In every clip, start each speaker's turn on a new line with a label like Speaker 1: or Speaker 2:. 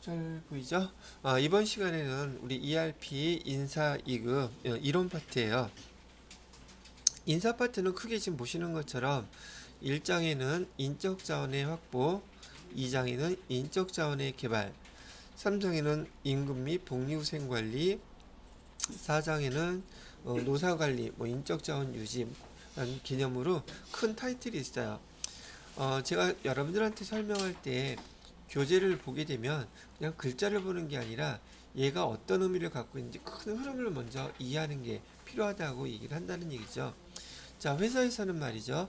Speaker 1: 잘 보이죠? 이번 시간에는 우리 ERP 인사 2급 이론 파트예요. 인사 파트는 크게 지금 보시는 것처럼 1장에는 인적 자원의 확보, 2장에는 인적 자원의 개발, 3장에는 임금 및 복리후생 관리, 4장에는 노사 관리, 인적 자원 유지 라는 개념으로 큰 타이틀이 있어요. 제가 여러분들한테 설명할 때 교재를 보게 되면 그냥 글자를 보는 게 아니라 얘가 어떤 의미를 갖고 있는지 큰 흐름을 먼저 이해하는 게 필요하다고 얘기를 한다는 얘기죠. 자, 회사에서는 말이죠.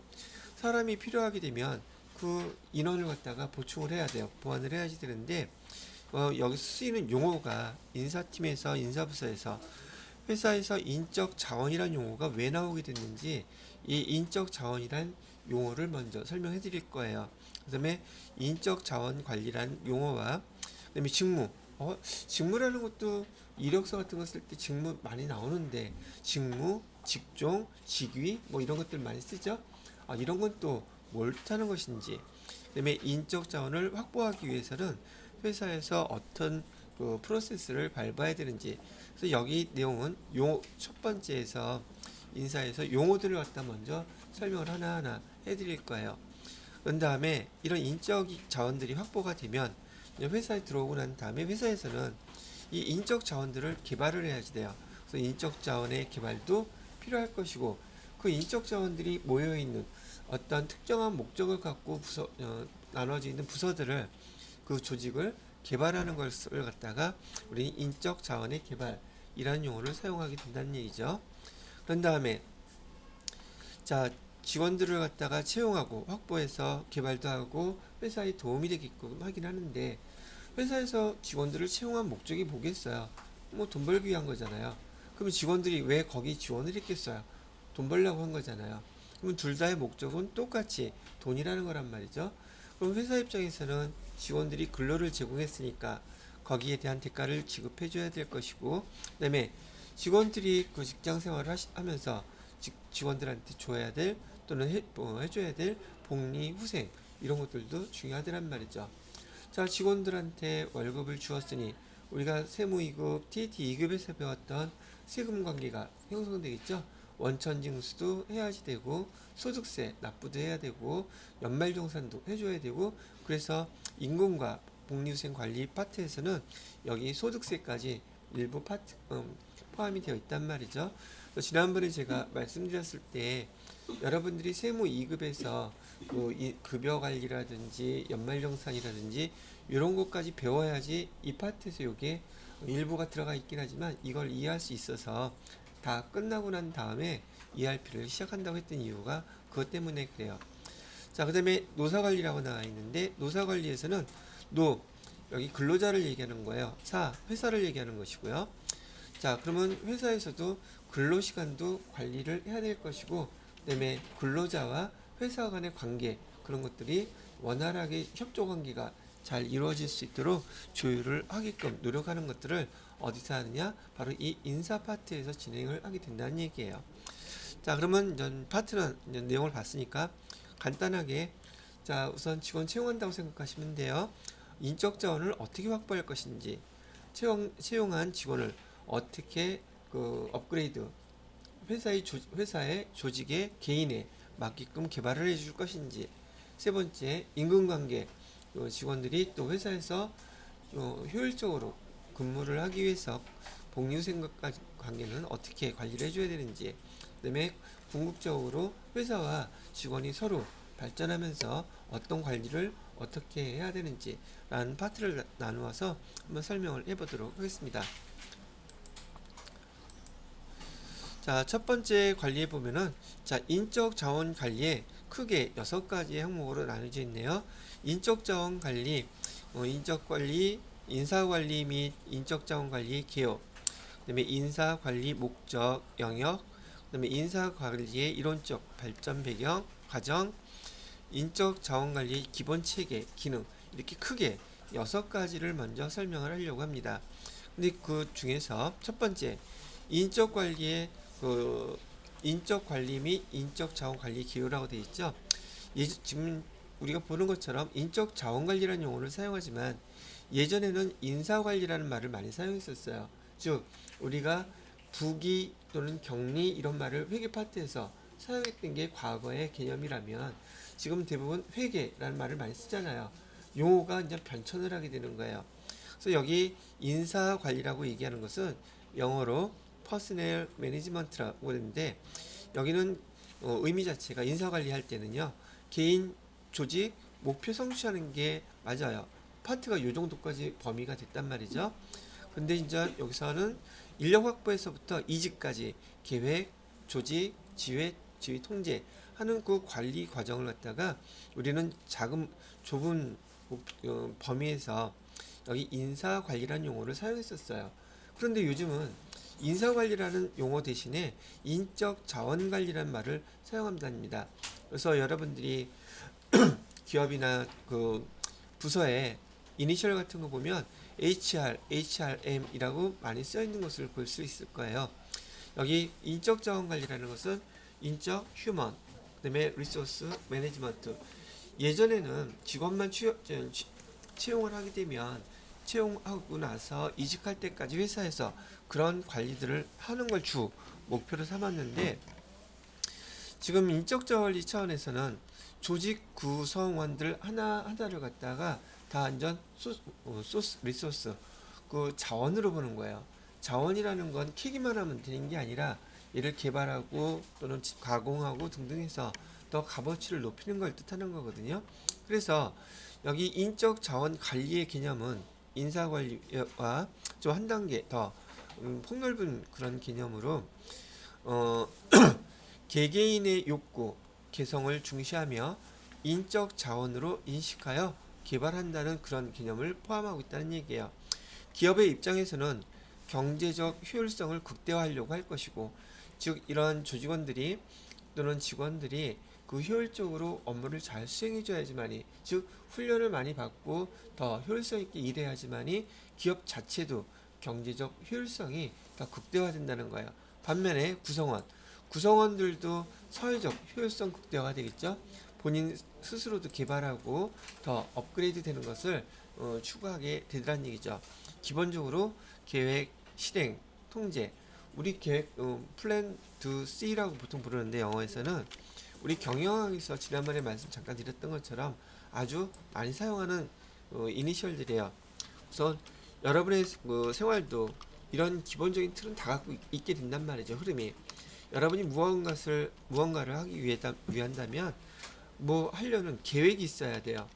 Speaker 1: 사람이 필요하게 되면 그 인원을 갖다가 보충을 해야 돼요. 보완을 해야지 되는데, 여기서 쓰이는 용어가 인사팀에서, 인사부서에서, 회사에서 인적 자원이란 용어가 왜 나오게 됐는지 이 인적 자원이란 용어를 먼저 설명해 드릴 거예요. 그 다음에 인적 자원 관리란 용어와 그 다음에 직무. 직무라는 것도 이력서 같은 거 쓸 때 직무 많이 나오는데 직무, 직종, 직위 이런 것들 많이 쓰죠. 이런 건 또 뭘 뜻하는 것인지. 그 다음에 인적 자원을 확보하기 위해서는 회사에서 어떤 그 프로세스를 밟아야 되는지. 그래서 여기 내용은 첫 번째에서 인사에서 용어들을 갖다 먼저 설명을 하나하나 해드릴 거예요. 그런 다음에 이런 인적 자원들이 확보가 되면 회사에 들어오고 난 다음에 회사에서는 이 인적 자원들을 개발을 해야지 돼요. 그래서 인적 자원의 개발도 필요할 것이고 그 인적 자원들이 모여 있는 어떤 특정한 목적을 갖고 나눠져 있는 부서들을 그 조직을 개발하는 것을 갖다가 우리 인적 자원의 개발이라는 용어를 사용하게 된다는 얘기죠. 그런 다음에 자, 직원들을 갖다가 채용하고 확보해서 개발도 하고 회사에 도움이 되게끔 하긴 하는데 회사에서 직원들을 채용한 목적이 뭐겠어요? 돈 벌기 위한 거잖아요. 그럼 직원들이 왜 거기 지원을 했겠어요? 돈 벌려고 한 거잖아요. 그럼 둘 다의 목적은 똑같이 돈이라는 거란 말이죠. 그럼 회사 입장에서는 직원들이 근로를 제공했으니까 거기에 대한 대가를 지급해 줘야 될 것이고, 그다음에 직원들이 그 직장 생활을 하면서 직원들한테 줘야 될 또는 해줘야 될 복리 후생 이런 것들도 중요하더란 말이죠. 자, 직원들한테 월급을 주었으니 우리가 세무 2급, TT 2급에서 배웠던 세금 관계가 형성되겠죠. 원천 징수도 해야지 되고 소득세 납부도 해야 되고 연말정산도 해줘야 되고 그래서 임금과 복리후생 관리 파트에서는 여기 소득세까지 일부 파트 포함이 되어 있단 말이죠. 지난번에 제가 말씀드렸을 때 여러분들이 세무 2급에서 급여 관리라든지 연말정산이라든지 이런 것까지 배워야지 이 파트에서 이게 일부가 들어가 있긴 하지만 이걸 이해할 수 있어서 다 끝나고 난 다음에 ERP를 시작한다고 했던 이유가 그것 때문에 그래요. 자, 그 다음에 노사관리라고 나와 있는데 노사관리에서는 여기 근로자를 얘기하는 거예요. 회사를 얘기하는 것이고요. 자, 그러면 회사에서도 근로시간도 관리를 해야 될 것이고 그다음에 근로자와 회사 간의 관계 그런 것들이 원활하게 협조 관계가 잘 이루어질 수 있도록 조율을 하게끔 노력하는 것들을 어디서 하느냐? 바로 이 인사 파트에서 진행을 하게 된다는 얘기예요. 자, 그러면 이제 파트는 이제 내용을 봤으니까 간단하게 자, 우선 직원 채용한다고 생각하시면 돼요. 인적 자원을 어떻게 확보할 것인지, 채용한 직원을 어떻게 그 업그레이드 회사의 조직의 개인에 맞게끔 개발을 해줄 것인지, 세 번째 임금관계 직원들이 또 회사에서 효율적으로 근무를 하기 위해서 복리후생 관계는 어떻게 관리를 해줘야 되는지, 그다음에 궁극적으로 회사와 직원이 서로 발전하면서 어떤 관리를 어떻게 해야 되는지 라는 파트를 나누어서 한번 설명을 해보도록 하겠습니다. 자, 첫 번째 관리해 보면은 자, 인적 자원 관리에 크게 6가지의 항목으로 나눠져 있네요. 인적 자원 관리, 인적 관리, 인사 관리 및 인적 자원 관리 개요. 그다음에 인사 관리 목적, 영역, 그다음에 인사 관리의 이론적 발전 배경, 과정, 인적 자원 관리의 기본 체계, 기능 이렇게 크게 6가지를 먼저 설명을 하려고 합니다. 근데 그 중에서 첫 번째 인적 관리의 인적 관리 및 인적 자원 관리 기호라고 되어 있죠. 지금 우리가 보는 것처럼 인적 자원 관리라는 용어를 사용하지만 예전에는 인사 관리라는 말을 많이 사용했었어요. 즉 우리가 부기 또는 격리 이런 말을 회계 파트에서 사용했던 게 과거의 개념이라면 지금 대부분 회계라는 말을 많이 쓰잖아요. 용어가 이제 변천을 하게 되는 거예요. 그래서 여기 인사 관리라고 얘기하는 것은 영어로 퍼스널 매니지먼트라고 하는데 여기는 의미 자체가 인사 관리할 때는요. 개인, 조직, 목표 성취하는 게 맞아요. 파트가 요 정도까지 범위가 됐단 말이죠. 근데 이제 여기서는 인력 확보에서부터 이직까지 계획, 조직, 지휘 통제 하는 그 관리 과정을 갖다가 우리는 좁은 범위에서 여기 인사 관리라는 용어를 사용했었어요. 그런데 요즘은 인사 관리라는 용어 대신에 인적 자원 관리라는 말을 사용한답니다. 그래서 여러분들이 기업이나 그 부서에 이니셜 같은 거 보면 HR, HRM이라고 많이 써 있는 것을 볼 수 있을 거예요. 여기 인적 자원 관리라는 것은 인적 휴먼, 그다음에 리소스 매니지먼트. 예전에는 직원만 채용을 하게 되면 채용하고 나서 이직할 때까지 회사에서 그런 관리들을 하는 걸 주 목표로 삼았는데 지금 인적 자원리 차원에서는 조직 구성원들 하나하나를 갖다가 다 완전 리소스 그 자원으로 보는 거예요. 자원이라는 건 캐기만 하면 되는 게 아니라 얘를 개발하고 또는 가공하고 등등 해서 더 값어치를 높이는 걸 뜻하는 거거든요. 그래서 여기 인적 자원 관리의 개념은 인사 관리와 좀 한 단계 더 폭넓은 그런 개념으로 어, 개개인의 욕구, 개성을 중시하며 인적 자원으로 인식하여 개발한다는 그런 개념을 포함하고 있다는 얘기예요. 기업의 입장에서는 경제적 효율성을 극대화하려고 할 것이고, 즉 이런 조직원들이 또는 직원들이 그 효율적으로 업무를 잘 수행해줘야지만이, 즉 훈련을 많이 받고 더 효율성 있게 일해야지만이 기업 자체도 경제적 효율성이 더 극대화된다는 거예요. 반면에 구성원들도 사회적 효율성 극대화가 되겠죠. 본인 스스로도 개발하고 더 업그레이드 되는 것을 추구하게 되더란 얘기죠. 기본적으로 계획, 실행, 통제. 우리 계획 플랜 투 C라고 보통 부르는데 영어에서는 우리 경영학에서 지난번에 말씀 잠깐 드렸던 것처럼 아주 많이 사용하는 이니셜들이에요. 우선 여러분의 생활도 이런 기본적인 틀은 다 갖고 있게 된단 말이죠. 흐름이. 여러분이 무언가를 하기 위한다면 뭐 하려는 계획이 있어야 돼요.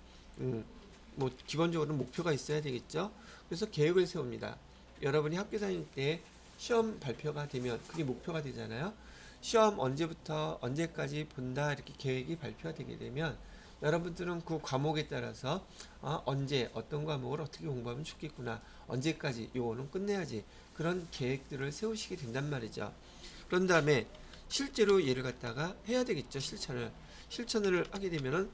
Speaker 1: 뭐 기본적으로 목표가 있어야 되겠죠. 그래서 계획을 세웁니다. 여러분이 학교 다닐 때 시험 발표가 되면 그게 목표가 되잖아요. 시험 언제부터 언제까지 본다 이렇게 계획이 발표가 되게 되면 여러분들은 그 과목에 따라서 언제 어떤 과목을 어떻게 공부하면 좋겠구나, 언제까지 요거는 끝내야지, 그런 계획들을 세우시게 된단 말이죠. 그런 다음에 실제로 얘를 갖다가 해야 되겠죠. 실천을 하게 되면은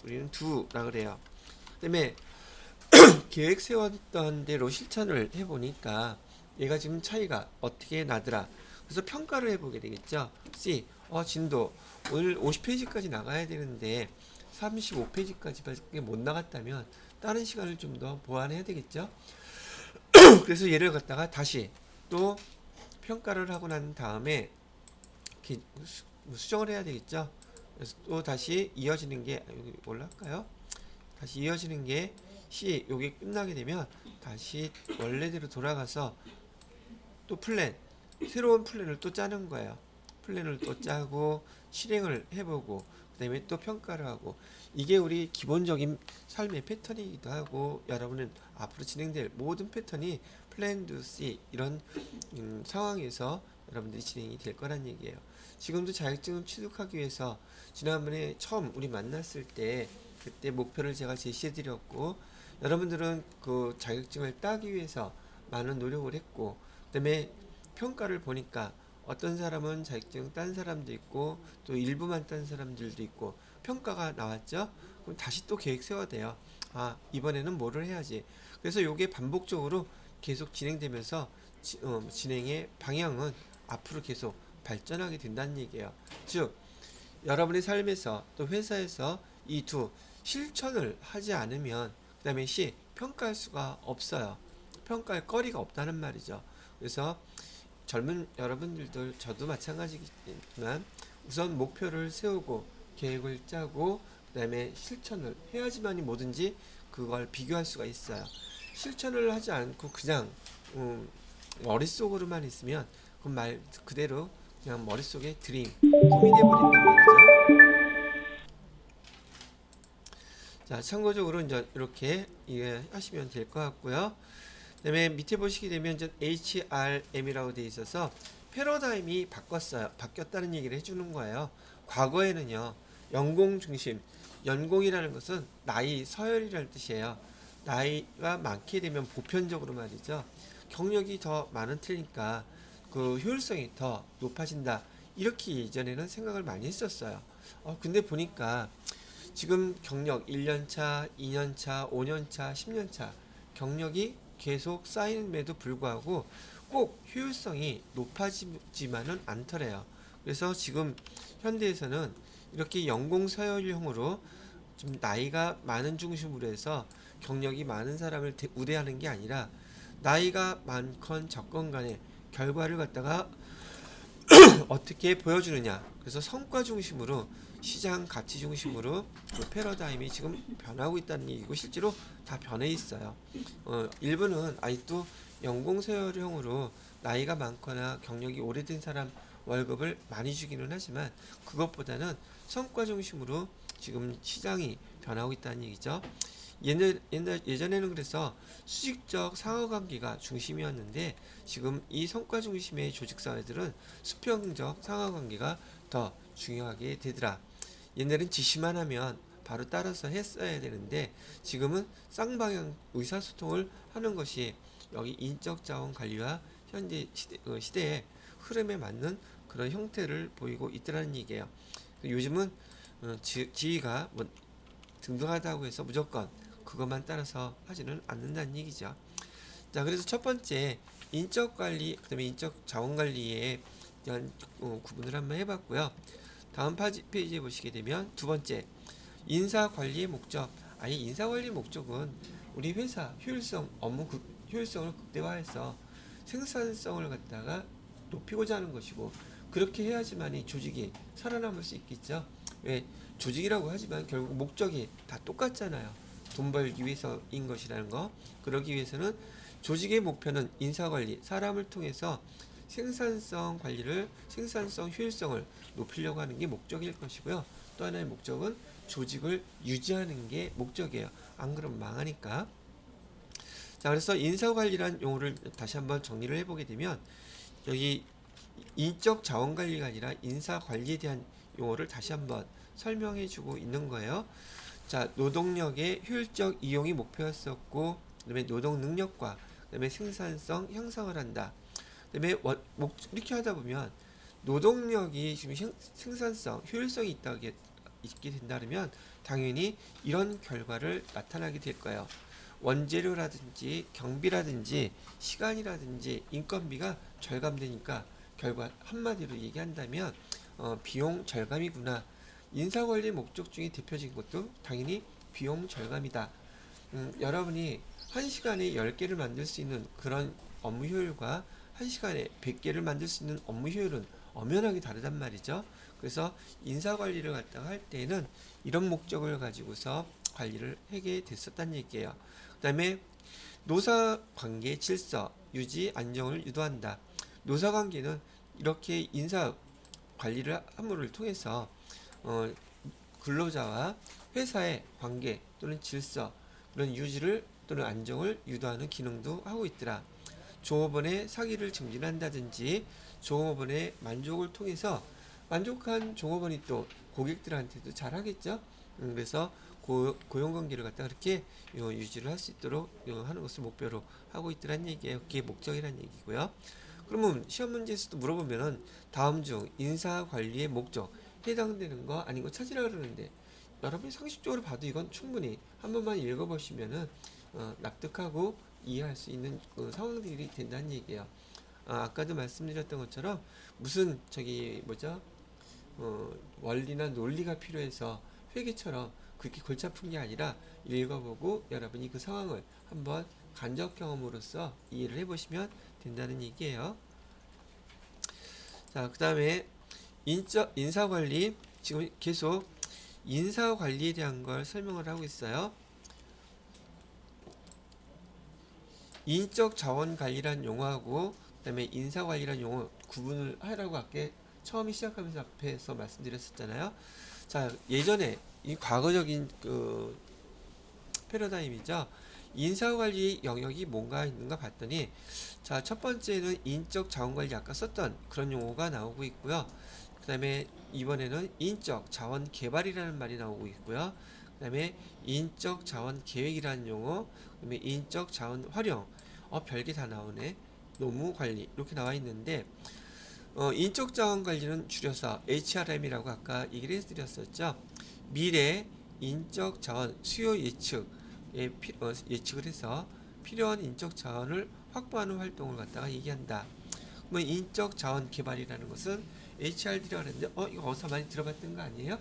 Speaker 1: 우리는 두라 그래요. 그다음에 계획 세웠던 대로 실천을 해보니까 얘가 지금 차이가 어떻게 나더라. 그래서 평가를 해보게 되겠죠. C, 진도 오늘 50페이지까지 나가야 되는데 35페이지까지밖에 못 나갔다면 다른 시간을 좀 더 보완해야 되겠죠. 그래서 얘를 갖다가 다시 또 평가를 하고 난 다음에 수정을 해야 되겠죠. 그래서 또 다시 이어지는 게 여기 올라갈까요? 다시 이어지는 게 C, 요게 끝나게 되면 다시 원래대로 돌아가서 또 새로운 플랜을 또 짜는 거예요. 플랜을 또 짜고 실행을 해보고 그다음에 또 평가를 하고, 이게 우리 기본적인 삶의 패턴이기도 하고 여러분은 앞으로 진행될 모든 패턴이 플랜 투 C 이런 상황에서 여러분들이 진행이 될 거란 얘기예요. 지금도 자격증을 취득하기 위해서 지난번에 처음 우리 만났을 때 그때 목표를 제가 제시해 드렸고, 여러분들은 그 자격증을 따기 위해서 많은 노력을 했고, 그다음에 평가를 보니까 어떤 사람은 자격증 딴 사람도 있고 또 일부만 딴 사람들도 있고 평가가 나왔죠. 그럼 다시 또 계획 세워야 돼요. 이번에는 뭐를 해야지. 그래서 요게 반복적으로 계속 진행되면서 진행의 방향은 앞으로 계속 발전하게 된다는 얘기예요. 즉 여러분의 삶에서 또 회사에서 이 두 실천을 하지 않으면 그 다음에 C 평가할 수가 없어요. 평가할 거리가 없다는 말이죠. 그래서 젊은 여러분들도 저도 마찬가지지만 우선 목표를 세우고 계획을 짜고 그다음에 실천을 해야지만이 뭐든지 그걸 비교할 수가 있어요. 실천을 하지 않고 그냥 머릿속으로만 있으면 그 말 그대로 그냥 머릿속에 드림 꿈이 돼버린단 말이죠. 자, 참고적으로 이제 이렇게 이해하시면 될 것 같고요. 그다음에 밑에 보시게 되면 이제 HRM이라고 되어 있어서 패러다임이 바뀌었다는 얘기를 해주는 거예요. 과거에는요, 연공 중심, 연공이라는 것은 나이, 서열이라는 뜻이에요. 나이가 많게 되면 보편적으로 말이죠. 경력이 더 많은 테니까 그 효율성이 더 높아진다. 이렇게 예전에는 생각을 많이 했었어요. 근데 보니까 지금 경력 1년차, 2년차, 5년차, 10년차 경력이 계속 쌓임에도 불구하고 꼭 효율성이 높아지지만은 않더래요. 그래서 지금 현대에서는 이렇게 연공서열형으로 좀 나이가 많은 중심으로 해서 경력이 많은 사람을 우대하는 게 아니라 나이가 많건 적건 간에 결과를 갖다가 어떻게 보여주느냐. 그래서 성과 중심으로 시장 가치 중심으로 그 패러다임이 지금 변하고 있다는 얘기고 실제로 다 변해 있어요. 일부는 아직도 연공서열형으로 나이가 많거나 경력이 오래된 사람 월급을 많이 주기는 하지만 그것보다는 성과 중심으로 지금 시장이 변하고 있다는 얘기죠. 예전에는 그래서 수직적 상하관계가 중심이었는데 지금 이 성과 중심의 조직 사회들은 수평적 상하관계가 더 중요하게 되더라. 옛날엔 지시만 하면 바로 따라서 했어야 되는데 지금은 쌍방향 의사소통을 하는 것이 여기 인적 자원 관리와 현재 시대의 흐름에 맞는 그런 형태를 보이고 있더라는 얘기예요. 요즘은 지위가 뭐 등등하다고 해서 무조건 그것만 따라서 하지는 않는다는 얘기죠. 자, 그래서 첫 번째 인적 관리, 그다음에 인적 자원 관리에 대한 구분을 한번 해봤고요. 다음 페이지에 보시게 되면 두 번째 인사 관리의 목적. 아니 인사 관리 목적은 우리 회사 효율성 효율성을 극대화해서 생산성을 갖다가 높이고자 하는 것이고 그렇게 해야지만이 조직이 살아남을 수 있겠죠. 왜 조직이라고 하지만 결국 목적이 다 똑같잖아요. 돈 벌기 위해서인 것이라는 거. 그러기 위해서는 조직의 목표는 인사관리, 사람을 통해서 생산성 효율성을 높이려고 하는 게 목적일 것이고요. 또 하나의 목적은 조직을 유지하는 게 목적이에요. 안 그러면 망하니까. 자, 그래서 인사관리란 용어를 다시 한번 정리를 해보게 되면 여기 인적 자원관리가 아니라 인사관리에 대한 용어를 다시 한번 설명해주고 있는 거예요. 자, 노동력의 효율적 이용이 목표였었고, 그다음에 노동 능력과 그다음에 생산성 향상을 한다. 그다음에 이렇게 하다 보면 노동력이 지금 생산성, 효율성이 있게 된다면 당연히 이런 결과를 나타나게 될 거예요. 원재료라든지 경비라든지 시간이라든지 인건비가 절감되니까 결과 한마디로 얘기한다면 비용 절감이구나. 인사관리 목적 중에 대표적인 것도 당연히 비용 절감이다. 여러분이 1시간에 10개를 만들 수 있는 그런 업무 효율과 1시간에 100개를 만들 수 있는 업무 효율은 엄연하게 다르단 말이죠. 그래서 인사관리를 갖다가 할 때는 이런 목적을 가지고서 관리를 하게 됐었다는 얘기예요. 그 다음에 노사관계 질서, 유지, 안정을 유도한다. 노사관계는 이렇게 인사 관리를 함을 통해서 근로자와 회사의 관계 또는 질서 그런 유지를 또는 안정을 유도하는 기능도 하고 있더라. 종업원의 사기를 증진한다든지 종업원의 만족을 통해서 만족한 종업원이 또 고객들한테도 잘하겠죠. 그래서 고용관계를 갖다 그렇게 유지를 할 수 있도록 하는 것을 목표로 하고 있더란 얘기예요. 그게 목적이란 얘기고요. 그러면 시험 문제에서도 물어보면은 다음 중 인사관리의 목적 해당되는 거 아닌 거 찾으라 그러는데 여러분이 상식적으로 봐도 이건 충분히 한 번만 읽어보시면은 납득하고 이해할 수 있는 상황들이 된다는 얘기예요. 아까도 말씀드렸던 것처럼 무슨 저기 뭐죠? 원리나 논리가 필요해서 회계처럼 그렇게 골치 아픈 게 아니라 읽어보고 여러분이 그 상황을 한번 간접 경험으로써 이해를 해보시면 된다는 얘기예요. 자, 그 다음에 인사관리. 지금 계속 인사관리에 대한 걸 설명을 하고 있어요. 인적 자원 관리란 용어하고 그다음에 인사 관리란 용어 구분을 하라고 아까 처음에 시작하면서 앞에서 말씀드렸었잖아요. 자, 예전에 이 과거적인 그 패러다임이죠. 인사 관리 영역이 뭔가 있는가 봤더니 자, 첫 번째는 인적 자원 관리 아까 썼던 그런 용어가 나오고 있고요. 그다음에 이번에는 인적 자원 개발이라는 말이 나오고 있고요. 그다음에 인적 자원 계획이라는 용어, 그다음에 인적 자원 활용, 별게 다 나오네. 노무 관리 이렇게 나와 있는데 인적 자원 관리는 줄여서 HRM이라고 아까 얘기를 해드렸었죠. 미래 인적 자원 수요 예측을 해서 필요한 인적 자원을 확보하는 활동을 갖다가 얘기한다. 뭐 인적 자원 개발이라는 것은 HRD라고 하는데 이거 어디서 많이 들어봤던 거 아니에요?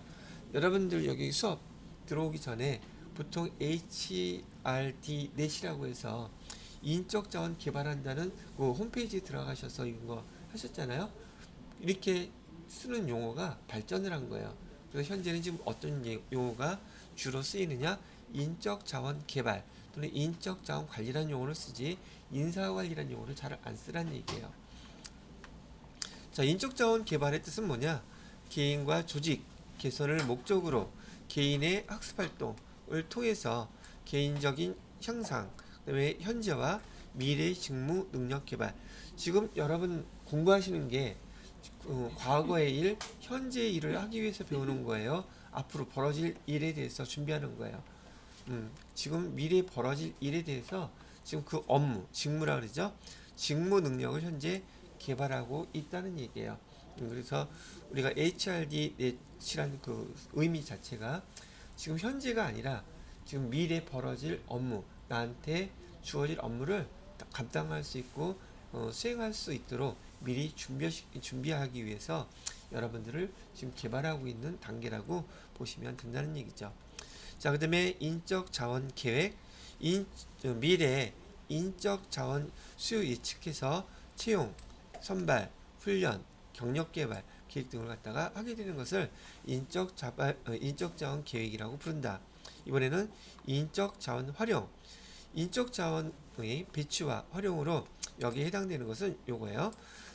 Speaker 1: 여러분들 여기 수업 들어오기 전에 보통 HRD 넷이라고 해서 인적 자원 개발한다는 그 홈페이지에 들어가셔서 이거 하셨잖아요. 이렇게 쓰는 용어가 발전을 한 거예요. 그래서 현재는 지금 어떤 용어가 주로 쓰이느냐? 인적 자원 개발 또는 인적 자원 관리라는 용어를 쓰지 인사 관리라는 용어를 잘 안 쓰라는 얘기예요. 자, 인적 자원 개발의 뜻은 뭐냐? 개인과 조직 개선을 목적으로 개인의 학습 활동을 통해서 개인적인 향상, 그다음에 현재와 미래의 직무 능력 개발. 지금 여러분 공부하시는 게 과거의 일, 현재의 일을 하기 위해서 배우는 거예요. 앞으로 벌어질 일에 대해서 준비하는 거예요. 지금 미래에 벌어질 일에 대해서 지금 그 업무, 직무라 그러죠. 직무 능력을 현재 개발하고 있다는 얘기예요. 그래서 우리가 HRD 넷이라는 그 의미 자체가 지금 현재가 아니라 지금 미래 벌어질 업무, 나한테 주어질 업무를 감당할 수 있고 수행할 수 있도록 미리 준비하기 위해서 여러분들을 지금 개발하고 있는 단계라고 보시면 된다는 얘기죠. 자, 그 다음에 인적 자원 계획, 미래 인적 자원 수요 예측해서 채용, 선발, 훈련, 경력 개발, 계획 등을 갖다가 하게 되는 것을 인적 자원 계획이라고 부른다. 이번에는 인적 자원 활용, 인적 자원의 배치와 활용으로 여기에 해당되는 것은 요거예요.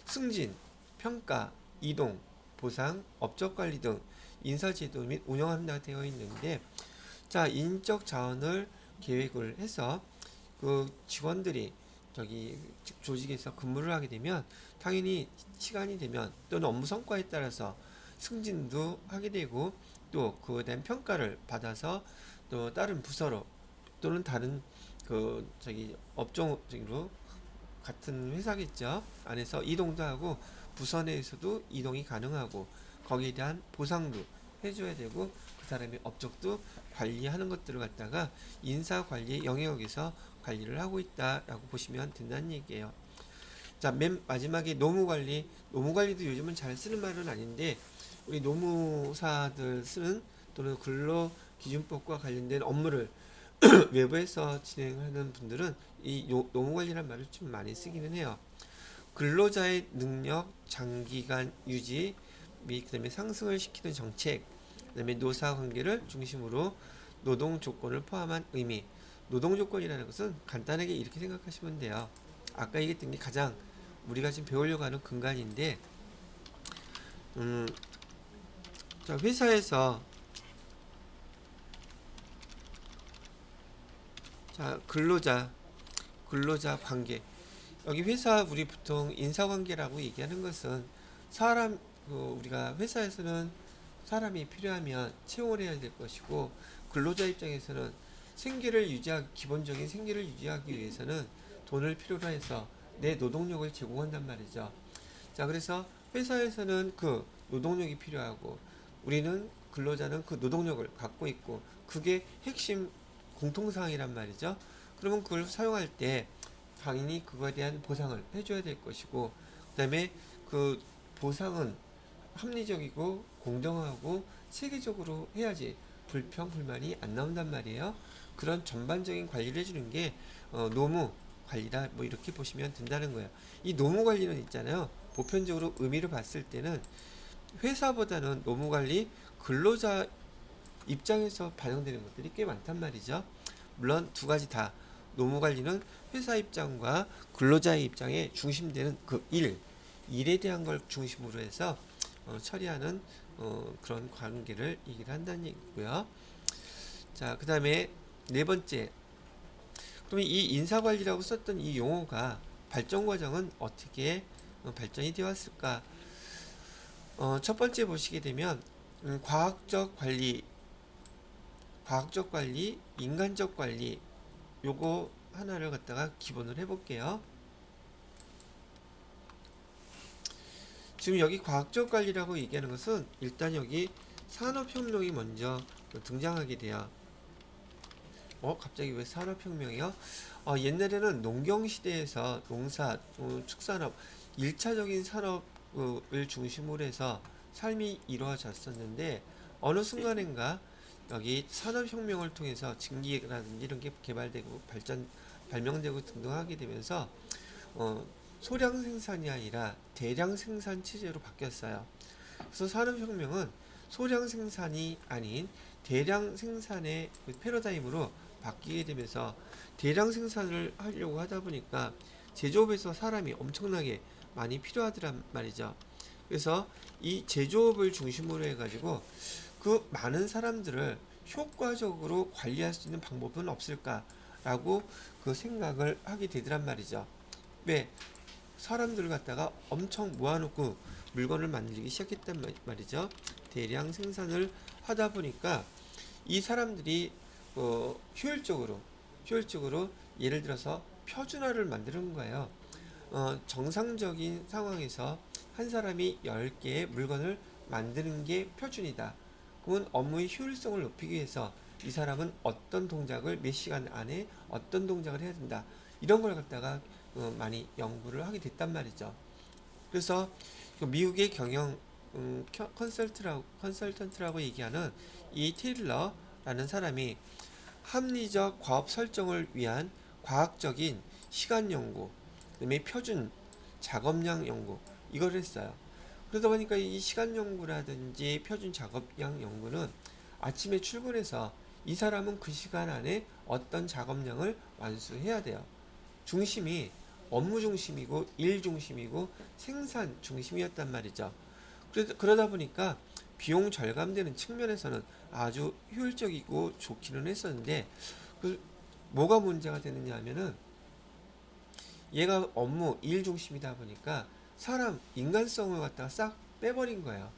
Speaker 1: 승진, 평가, 이동, 보상, 업적 관리 등 인사제도 및 운영한다 되어 있는데, 자, 인적 자원을 계획을 해서 그 직원들이 저기 조직에서 근무를 하게 되면 당연히 시간이 되면 또는 업무 성과에 따라서 승진도 하게 되고 또 그에 대한 평가를 받아서 또 다른 부서로 또는 다른 그 저기 업종으로 같은 회사겠죠. 안에서 이동도 하고 부서 내에서도 이동이 가능하고 거기에 대한 보상도 해줘야 되고 그 사람의 업적도 관리하는 것들을 갖다가 인사 관리 영역에서 관리를 하고 있다라고 보시면 된다는 얘기예요. 자, 맨 마지막에 노무 관리. 노무 관리도 요즘은 잘 쓰는 말은 아닌데 우리 노무사들 쓰는 또는 근로기준법과 관련된 업무를 외부에서 진행하는 분들은 이 노무 관리란 말을 좀 많이 쓰기는 해요. 근로자의 능력 장기간 유지 및 그다음에 상승을 시키는 정책, 그다음에 노사 관계를 중심으로 노동 조건을 포함한 의미. 노동 조건이라는 것은 간단하게 이렇게 생각하시면 돼요. 아까 얘기했던 게 가장 우리가 지금 배우려고 하는 근간인데, 자, 회사에서 자, 근로자 관계. 여기 회사 우리 보통 인사관계라고 얘기하는 것은 사람 우리가 회사에서는 사람이 필요하면 채용을 해야 될 것이고 근로자 입장에서는 기본적인 생계를 유지하기 위해서는 돈을 필요로 해서 내 노동력을 제공한단 말이죠. 자, 그래서 회사에서는 그 노동력이 필요하고 우리는 근로자는 그 노동력을 갖고 있고 그게 핵심 공통사항이란 말이죠. 그러면 그걸 사용할 때 당연히 그거에 대한 보상을 해줘야 될 것이고 그 다음에 그 보상은 합리적이고 공정하고 체계적으로 해야지 불평 불만이 안 나온단 말이에요. 그런 전반적인 관리를 해주는 게 노무 관리다, 뭐 이렇게 보시면 된다는 거예요. 이 노무 관리는 있잖아요. 보편적으로 의미를 봤을 때는 회사보다는 노무 관리 근로자 입장에서 반영되는 것들이 꽤 많단 말이죠. 물론 두 가지 다 노무 관리는 회사 입장과 근로자의 입장에 중심되는 그 일에 대한 걸 중심으로 해서 처리하는 그런 관계를 얘기를 한다는 얘기고요. 자, 그 다음에 네 번째, 그럼 이 인사관리라고 썼던 이 용어가 발전 과정은 어떻게 발전이 되었을까? 첫 번째 보시게 되면 과학적 관리, 인간적 관리, 요거 하나를 갖다가 기본으로 해볼게요. 지금 여기 과학적 관리라고 얘기하는 것은 일단 여기 산업혁명이 먼저 등장하게 돼요. 갑자기 왜 산업혁명이요? 옛날에는 농경시대에서 농사, 축산업, 1차적인 산업을 중심으로 해서 삶이 이루어졌었는데 어느 순간인가 여기 산업혁명을 통해서 증기라든지 이런 게 개발되고 발명되고 등등 하게 되면서 소량 생산이 아니라 대량 생산 체제로 바뀌었어요. 그래서 산업혁명은 소량 생산이 아닌 대량 생산의 그 패러다임으로 바뀌게 되면서 대량 생산을 하려고 하다 보니까 제조업에서 사람이 엄청나게 많이 필요하더란 말이죠. 그래서 이 제조업을 중심으로 해가지고 그 많은 사람들을 효과적으로 관리할 수 있는 방법은 없을까라고 그 생각을 하게 되더란 말이죠. 왜? 사람들을 갖다가 엄청 모아놓고 물건을 만들기 시작했단 말이죠. 대량 생산을 하다 보니까 이 사람들이 효율적으로 예를 들어서 표준화를 만드는 거예요. 정상적인 상황에서 한 사람이 10개의 물건을 만드는 게 표준이다. 그건 업무의 효율성을 높이기 위해서 이 사람은 어떤 동작을 몇 시간 안에 어떤 동작을 해야 된다. 이런 걸 갖다가 많이 연구를 하게 됐단 말이죠. 그래서 미국의 경영 컨설턴트라고 얘기하는 이 테일러라는 사람이 합리적 과업 설정을 위한 과학적인 시간 연구, 그다음에 표준 작업량 연구 이걸 했어요. 그러다 보니까 이 시간 연구라든지 표준 작업량 연구는 아침에 출근해서 이 사람은 그 시간 안에 어떤 작업량을 완수해야 돼요. 중심이 업무 중심이고 일 중심이고 생산 중심이었단 말이죠. 그러다 보니까 비용 절감되는 측면에서는 아주 효율적이고 좋기는 했었는데 그 뭐가 문제가 되느냐 하면은 얘가 업무 일 중심이다 보니까 사람 인간성을 갖다가 싹 빼버린 거예요.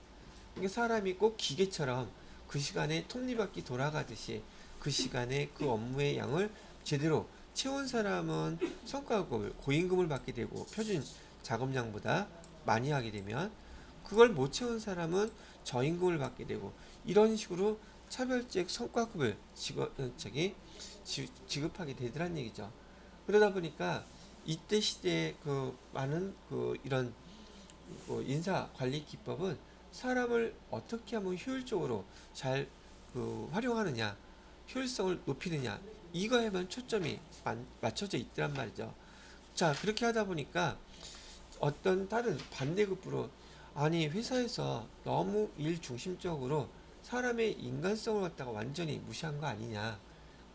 Speaker 1: 그러니까 사람이 꼭 기계처럼 그 시간에 톱니바퀴 돌아가듯이 그 시간에 그 업무의 양을 제대로 채운 사람은 성과급을 고임금을 받게 되고 표준 작업량보다 많이 하게 되면 그걸 못 채운 사람은 저임금을 받게 되고 이런 식으로 차별적 성과급을 지급하게 되더란 얘기죠. 그러다 보니까 이때 시대에 그 많은 그 이런 인사 관리 기법은 사람을 어떻게 하면 효율적으로 잘 활용하느냐, 효율성을 높이느냐 이거에만 초점이 맞춰져 있더란 말이죠. 자, 그렇게 하다 보니까 어떤 다른 반대급부로 아니 회사에서 너무 일 중심적으로 사람의 인간성을 갖다가 완전히 무시한 거 아니냐,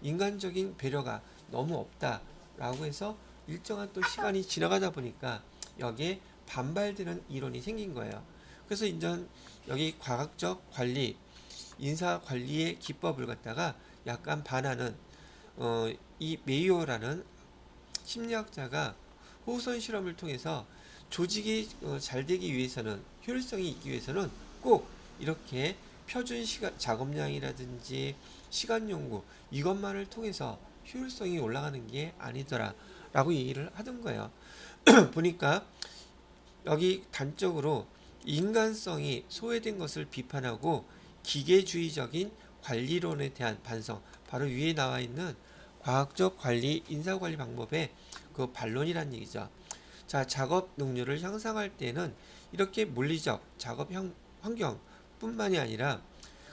Speaker 1: 인간적인 배려가 너무 없다라고 해서 일정한 또 시간이 지나가다 보니까 여기에 반발되는 이론이 생긴 거예요. 그래서 인전 여기 과학적 관리, 인사 관리의 기법을 갖다가 약간 반하는 이 메이오라는 심리학자가 호선 실험을 통해서 조직이 잘 되기 위해서는 효율성이 있기 위해서는 꼭 이렇게 표준 시간 작업량이라든지 시간 연구 이것만을 통해서 효율성이 올라가는 게 아니더라 라고 얘기를 하던 거예요. 보니까 여기 단적으로 인간성이 소외된 것을 비판하고 기계주의적인 관리론에 대한 반성, 바로 위에 나와 있는 과학적 관리, 인사관리 방법의 그 반론이란 얘기죠. 자, 작업 능률을 향상할 때는 이렇게 물리적 작업 환경뿐만이 아니라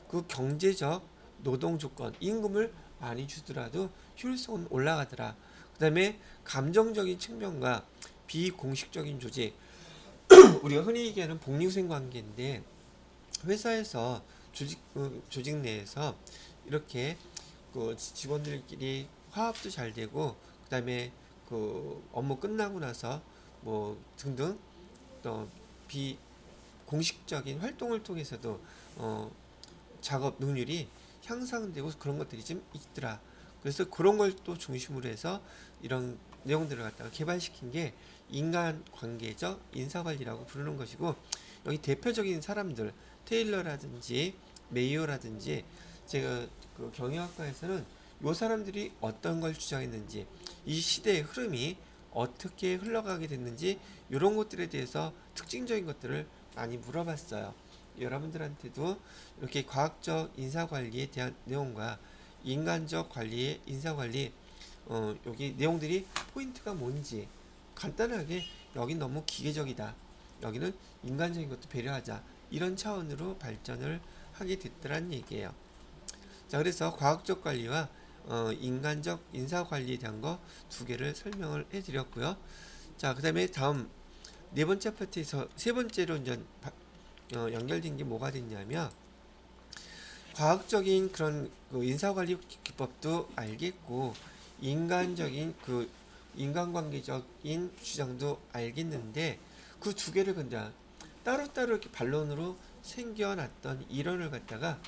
Speaker 1: 그 경제적 노동 조건, 임금을 많이 주더라도 효율성은 올라가더라. 그 다음에 감정적인 측면과 비공식적인 조직, 우리가 흔히 얘기하는 복리후생 관계인데 회사에서 조직 내에서 이렇게 그 직원들끼리 화합도 잘 되고 그다음에 그 업무 끝나고 나서 뭐 등등 또 비공식적인 활동을 통해서도 작업 능률이 향상되고 그런 것들이 좀 있더라. 그래서 그런 걸 또 중심으로 해서 이런 내용들을 갖다가 개발시킨 게 인간관계적 인사관리라고 부르는 것이고, 여기 대표적인 사람들 테일러라든지 메이어라든지 제가 그 경영학과에서는 요 사람들이 어떤 걸 주장했는지, 이 시대의 흐름이 어떻게 흘러가게 됐는지 이런 것들에 대해서 특징적인 것들을 많이 물어봤어요. 여러분들한테도 이렇게 과학적 인사관리에 대한 내용과 인간적 관리의 인사관리, 여기 내용들이 포인트가 뭔지 간단하게, 여긴 너무 기계적이다, 여기는 인간적인 것도 배려하자, 이런 차원으로 발전을 하게 됐더란 얘기예요. 자, 그래서 과학적 관리와 인간적 인사 관리에 대한 거 두 개를 설명을 해드렸고요. 자, 그 다음에 다음 네 번째 파트에서 세 번째로 이제 연결된 게 뭐가 됐냐면, 과학적인 그런 그 인사관리 기법도 알겠고 인간적인 그 인간관계적인 주장도 알겠는데, 그 두 개를 그냥 따로따로 이렇게 반론으로 생겨났던 이론을 갖다가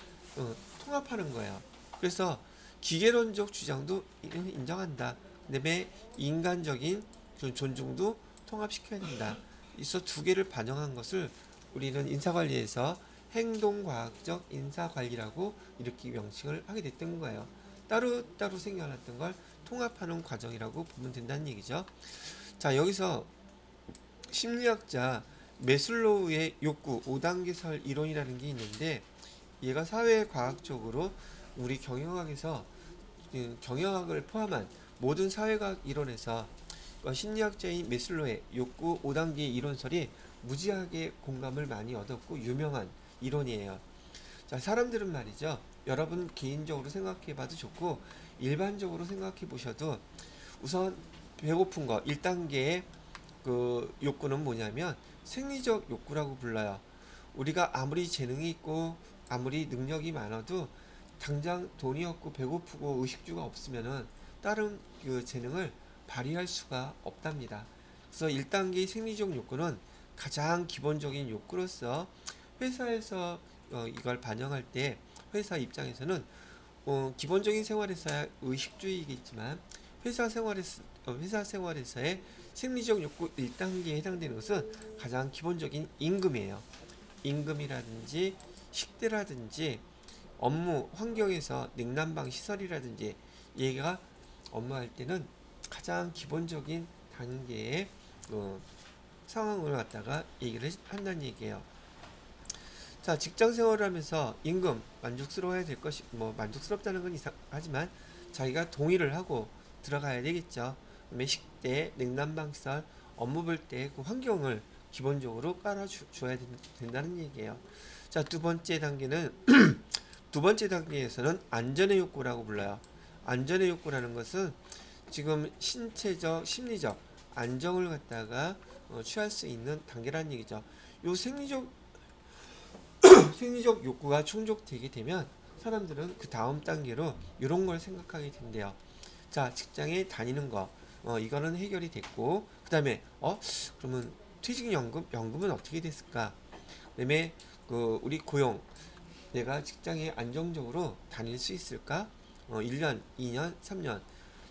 Speaker 1: 통합하는 거예요. 그래서 기계론적 주장도 인정한다. 그다음에 인간적인 존중도 통합시켜야 된다. 그래서 두 개를 반영한 것을 우리는 인사관리에서 행동과학적 인사관리라고 이렇게 명칭을 하게 됐던 거예요. 따로따로 생겨났던 걸 통합하는 과정이라고 보면 된다는 얘기죠. 자, 여기서 심리학자 메슬로우의 욕구 5단계설 이론이라는 게 있는데, 얘가 사회과학적으로 우리 경영학에서 경영학을 포함한 모든 사회과학 이론에서 심리학자인 메슬로우의 욕구 5단계 이론설이 무지하게 공감을 많이 얻었고 유명한 이론이에요. 자, 사람들은 말이죠, 여러분 개인적으로 생각해 봐도 좋고 일반적으로 생각해 보셔도, 우선 배고픈 거 1단계의 그 욕구는 뭐냐면 생리적 욕구라고 불러요. 우리가 아무리 재능이 있고 아무리 능력이 많아도 당장 돈이 없고 배고프고 의식주가 없으면은 다른 그 재능을 발휘할 수가 없답니다. 그래서 1단계의 생리적 욕구는 가장 기본적인 욕구로서 회사에서 이걸 반영할 때 회사 입장에서는 기본적인 생활에서야 의식주의이겠지만 회사 생활에서의 심리적 욕구 1단계에 해당되는 것은 가장 기본적인 임금이에요. 임금이라든지 식대라든지 업무 환경에서 냉난방 시설이라든지, 얘가 업무할 때는 가장 기본적인 단계의 상황을 갖다가 얘기를 한다는 얘기예요. 자, 직장 생활을 하면서 임금 만족스러워야 될 것이, 뭐 만족스럽다는 건 이상하지만 자기가 동의를 하고 들어가야 되겠죠. 그다음에 식대, 냉난방 시설, 업무 볼 때 그 환경을 기본적으로 깔아줘야 된다는 얘기예요. 자, 두 번째 단계는 두 번째 단계에서는 안전의 욕구라고 불러요. 안전의 욕구라는 것은 지금 신체적, 심리적 안정을 갖다가 취할 수 있는 단계라는 얘기죠. 요 생리적 욕구가 충족되게 되면 사람들은 그 다음 단계로 이런 걸 생각하게 된대요. 자, 직장에 다니는 거, 이거는 해결이 됐고, 그 다음에 그러면 연금은 어떻게 됐을까? 그다음에 그 우리 고용, 내가 직장에 안정적으로 다닐 수 있을까? 1년, 2년, 3년.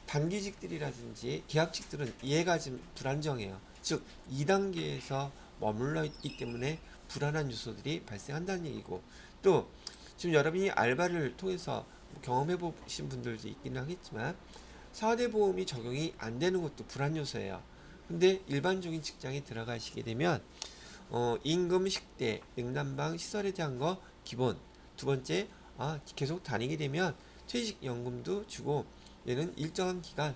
Speaker 1: 단기직들이라든지 계약직들은 이해가 좀 불안정해요. 즉 2단계에서 머물러 있기 때문에 불안한 요소들이 발생한다는 얘기고, 또 지금 여러분이 알바를 통해서 경험해 보신 분들도 있기는 하겠지만 4대 보험이 적용이 안 되는 것도 불안 요소예요. 근데 일반적인 직장에 들어가시게 되면 임금, 식대, 냉난방, 시설에 대한 거 기본. 두 번째, 계속 다니게 되면 퇴직연금도 주고, 얘는 일정한 기간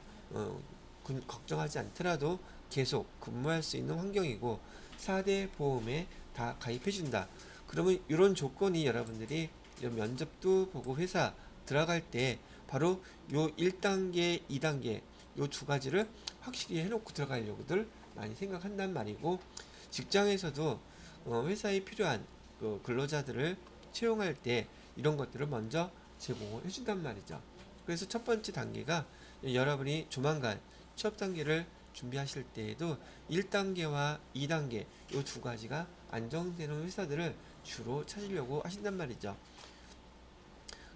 Speaker 1: 걱정하지 않더라도 계속 근무할 수 있는 환경이고 4대 보험에 다 가입해 준다. 그러면 이런 조건이 여러분들이 이런 면접도 보고 회사 들어갈 때 바로 요 1단계, 2단계 요 두 가지를 확실히 해놓고 들어가려고들 많이 생각한단 말이고, 직장에서도 회사에 필요한 그 근로자들을 채용할 때 이런 것들을 먼저 제공을 해준단 말이죠. 그래서 첫 번째 단계가 여러분이 조만간 취업 단계를 준비하실 때에도 1단계와 2단계 이 두 가지가 안정되는 회사들을 주로 찾으려고 하신단 말이죠.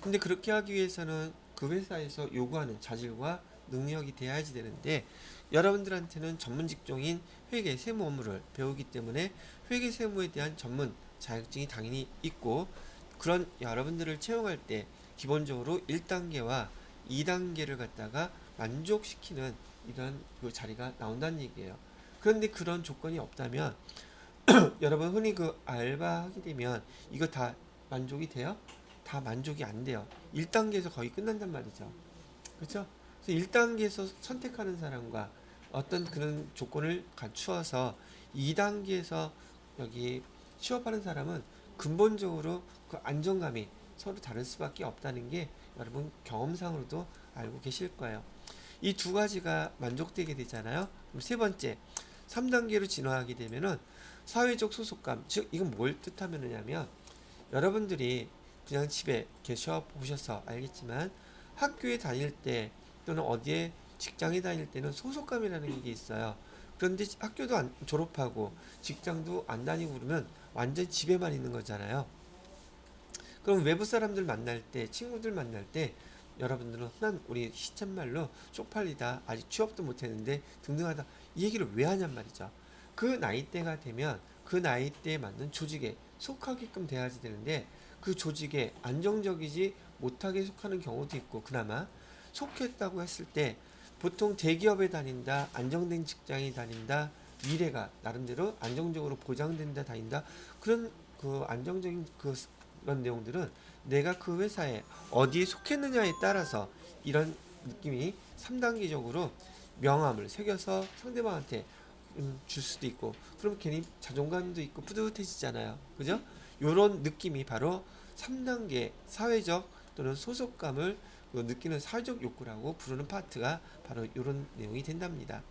Speaker 1: 근데 그렇게 하기 위해서는 그 회사에서 요구하는 자질과 능력이 돼야지 되는데, 여러분들한테는 전문 직종인 회계 세무 업무를 배우기 때문에 회계 세무에 대한 전문 자격증이 당연히 있고, 그런 여러분들을 채용할 때 기본적으로 1단계와 2단계를 갖다가 만족시키는 이런 그 자리가 나온다는 얘기예요. 그런데 그런 조건이 없다면 여러분 흔히 그 알바하게 되면 이거 다 만족이 돼요? 다 만족이 안 돼요. 1단계에서 거의 끝난단 말이죠. 그렇죠? 그래서 1단계에서 선택하는 사람과 어떤 그런 조건을 갖추어서 2단계에서 여기 취업하는 사람은 근본적으로 그 안정감이 서로 다를 수밖에 없다는 게 여러분 경험상으로도 알고 계실 거예요. 이 두 가지가 만족되게 되잖아요. 그럼 세 번째, 3단계로 진화하게 되면은 사회적 소속감, 즉 이건 뭘 뜻하느냐면, 여러분들이 그냥 집에 계셔 보셔서 알겠지만 학교에 다닐 때 또는 어디에 직장에 다닐 때는 소속감이라는 게 있어요. 그런데 학교도 안 졸업하고 직장도 안 다니고 그러면 완전 집에만 있는 거잖아요. 그럼 외부 사람들 만날 때, 친구들 만날 때 여러분들은 흔한 우리 시쳇말로 쪽팔리다, 아직 취업도 못했는데 등등하다, 이 얘기를 왜 하냔 말이죠. 그 나이대가 되면 그 나이대에 맞는 조직에 속하게끔 돼야지 되는데, 그 조직에 안정적이지 못하게 속하는 경우도 있고, 그나마 속했다고 했을 때 보통 대기업에 다닌다, 안정된 직장에 다닌다, 미래가 나름대로 안정적으로 보장된다 다닌다, 그런 그 안정적인 그런 내용들은 내가 그 회사에 어디에 속했느냐에 따라서 이런 느낌이 3단계적으로 명함을 새겨서 상대방한테 줄 수도 있고, 그럼 괜히 자존감도 있고 뿌듯해지잖아요. 그죠? 요런 느낌이 바로 3단계 사회적 또는 소속감을 느끼는 사회적 욕구라고 부르는 파트가 바로 이런 내용이 된답니다.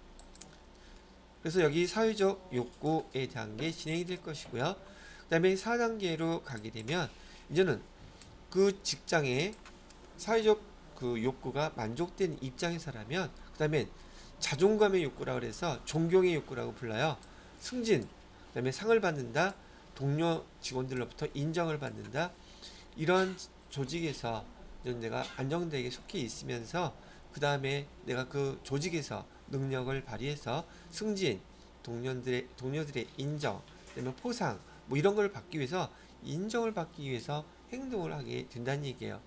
Speaker 1: 그래서 여기 사회적 욕구에 대한 게 진행이 될 것이고요. 그 다음에 4단계로 가게 되면 이제는 그 직장의 사회적 그 욕구가 만족된 입장에서라면, 그 다음에 자존감의 욕구라 그래서 존경의 욕구라고 불러요. 승진, 그 다음에 상을 받는다, 동료 직원들로부터 인정을 받는다, 이런 조직에서 내가 안정되게 속해 있으면서 그 다음에 내가 그 조직에서 능력을 발휘해서 승진, 동료들의 인정, 그다음에 포상, 뭐 이런 걸 받기 위해서, 인정을 받기 위해서 행동을 하게 된다는 얘기예요.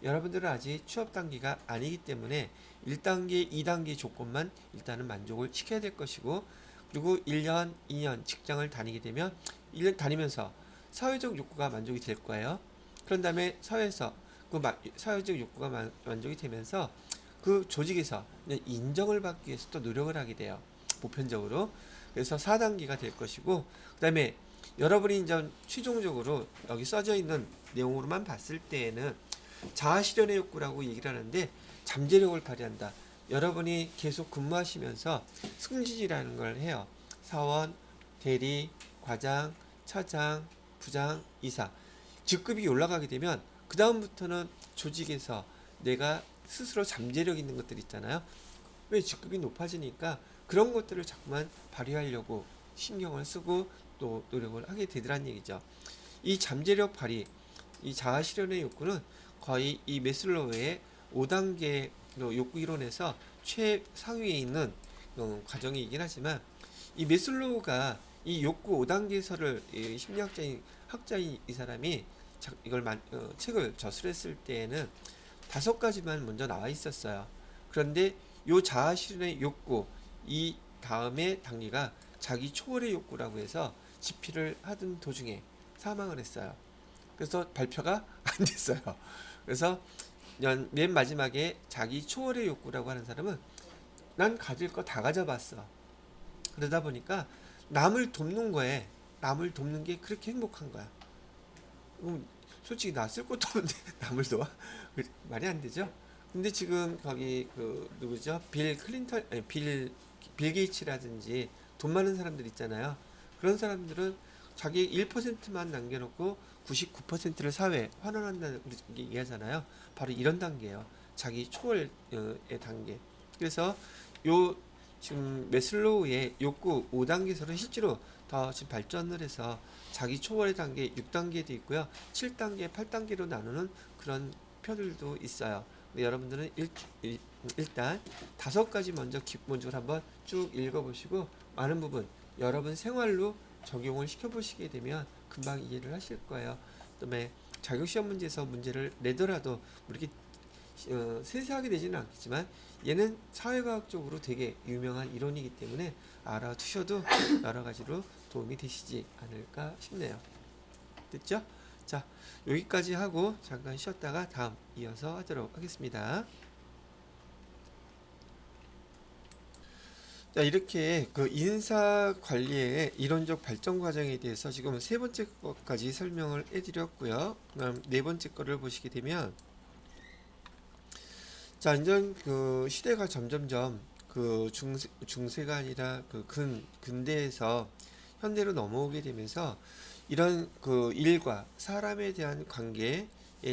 Speaker 1: 여러분들은 아직 취업 단계가 아니기 때문에 1단계, 2단계 조건만 일단은 만족을 시켜야 될 것이고, 그리고 1년, 2년 직장을 다니게 되면 1년 다니면서 사회적 욕구가 만족이 될 거예요. 그런 다음에 사회에서 그 사회적 욕구가 만족이 되면서 그 조직에서 인정을 받기 위해서 또 노력을 하게 돼요. 보편적으로. 그래서 4단계가 될 것이고, 그 다음에 여러분이 이제 최종적으로 여기 써져 있는 내용으로만 봤을 때에는 자아실현의 욕구라고 얘기를 하는데, 잠재력을 발휘한다. 여러분이 계속 근무하시면서 승진이라는 걸 해요. 사원, 대리, 과장, 차장, 부장, 이사. 직급이 올라가게 되면 그 다음부터는 조직에서 내가 스스로 잠재력 있는 것들 있잖아요. 왜 직급이 높아지니까 그런 것들을 자꾸만 발휘하려고 신경을 쓰고 또 노력을 하게 되더란 얘기죠. 이 잠재력 발휘, 이 자아 실현의 욕구는 거의 이 메슬로우의 5단계 욕구 이론에서 최상위에 있는 과정이긴 하지만, 이 메슬로우가 이 욕구 5단계서를 심리학자인 학자인 이 사람이 이걸 책을 저술했을 때에는 5가지만 먼저 나와 있었어요. 그런데 요 자아 실현의 욕구, 이 다음에 단계가 자기 초월의 욕구라고 해서 집필을 하던 도중에 사망을 했어요. 그래서 발표가 안 됐어요. 그래서 맨 마지막에 자기 초월의 욕구라고 하는 사람은 난 가질 거 다 가져봤어. 그러다 보니까 남을 돕는 게 그렇게 행복한 거야. 솔직히 나 쓸 것도 없는데 남을 도와? 말이 안 되죠. 근데 지금 거기 그 누구죠? 빌 클린턴 아니 빌 게이츠라든지 돈 많은 사람들 있잖아요. 그런 사람들은 자기 1%만 남겨놓고 99%를 사회에 환원한다는 우리 얘기하잖아요. 바로 이런 단계예요. 자기 초월의 단계. 그래서 요 지금 메슬로우의 욕구 5단계에서는 실제로 더 지금 발전을 해서 자기 초월의 단계 6단계도 있고요. 7단계, 8단계로 나누는 그런 표들도 있어요. 여러분들은 일단 5가지 먼저 기본적으로 한번 쭉 읽어보시고 많은 부분 여러분 생활로 적용을 시켜보시게 되면 금방 이해를 하실 거예요. 그다음에 자격시험 문제에서 문제를 내더라도 이렇게 세세하게 되지는 않겠지만 얘는 사회과학적으로 되게 유명한 이론이기 때문에 알아두셔도 여러 가지로 도움이 되시지 않을까 싶네요. 됐죠? 자, 여기까지 하고 잠깐 쉬었다가 다음 이어서 하도록 하겠습니다. 자, 이렇게 그 인사 관리의 이론적 발전 과정에 대해서 지금 세 번째 것까지 설명을 해드렸고요. 그다음 네 번째 거를 보시게 되면, 자, 이제 그 시대가 점점점 그 중세가 아니라 그 근대에서 현대로 넘어오게 되면서 이런 그 일과 사람에 대한 관계에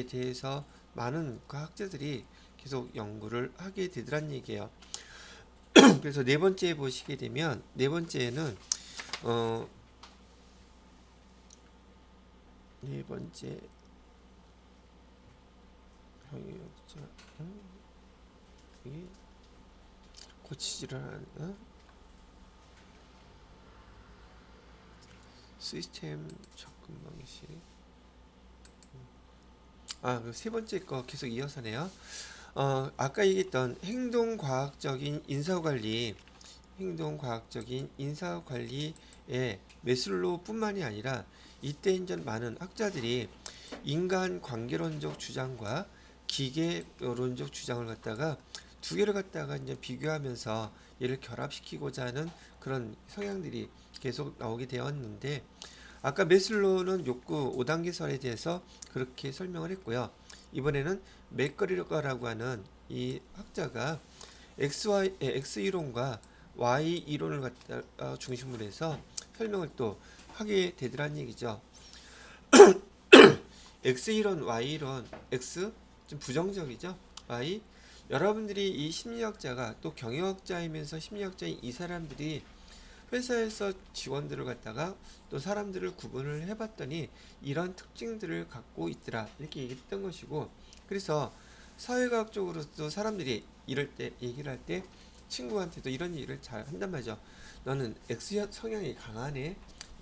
Speaker 1: 대해서 많은 과학자들이 계속 연구를 하게 되더란 얘기예요. 그래서 네 번째 보시게 되면 네 번째는 어 네 번째 형용자 이게 고치지를 하는 시스템 접근 방식. 그 세 번째 거 계속 이어서네요. 아까 얘기했던 행동과학적인 인사관리의 메슬로우뿐만이 아니라 이때 이제 많은 학자들이 인간 관계론적 주장과 기계론적 주장을 갖다가 두 개를 갖다가 이제 비교하면서 얘를 결합시키고자 하는 그런 성향들이 계속 나오게 되었는데, 아까 메슬로우는 욕구 5단계설에 대해서 그렇게 설명을 했고요. 이번에는 맥거리거라고 하는 이 학자가 X 이론과 Y 이론을 갖다 중심으로 해서 설명을 또 하게 되더란 얘기죠. X 이론, Y 이론, X 좀 부정적이죠. Y, 여러분들이 이 심리학자가 또 경영학자이면서 심리학자인 이 사람들이 회사에서 직원들을 갖다가 또 사람들을 구분을 해봤더니 이런 특징들을 갖고 있더라, 이렇게 얘기했던 것이고, 그래서 사회과학적으로도 사람들이 이럴 때 얘기를 할 때 친구한테도 이런 얘기를 잘 한단 말이죠. 너는 X 성향이 강하네,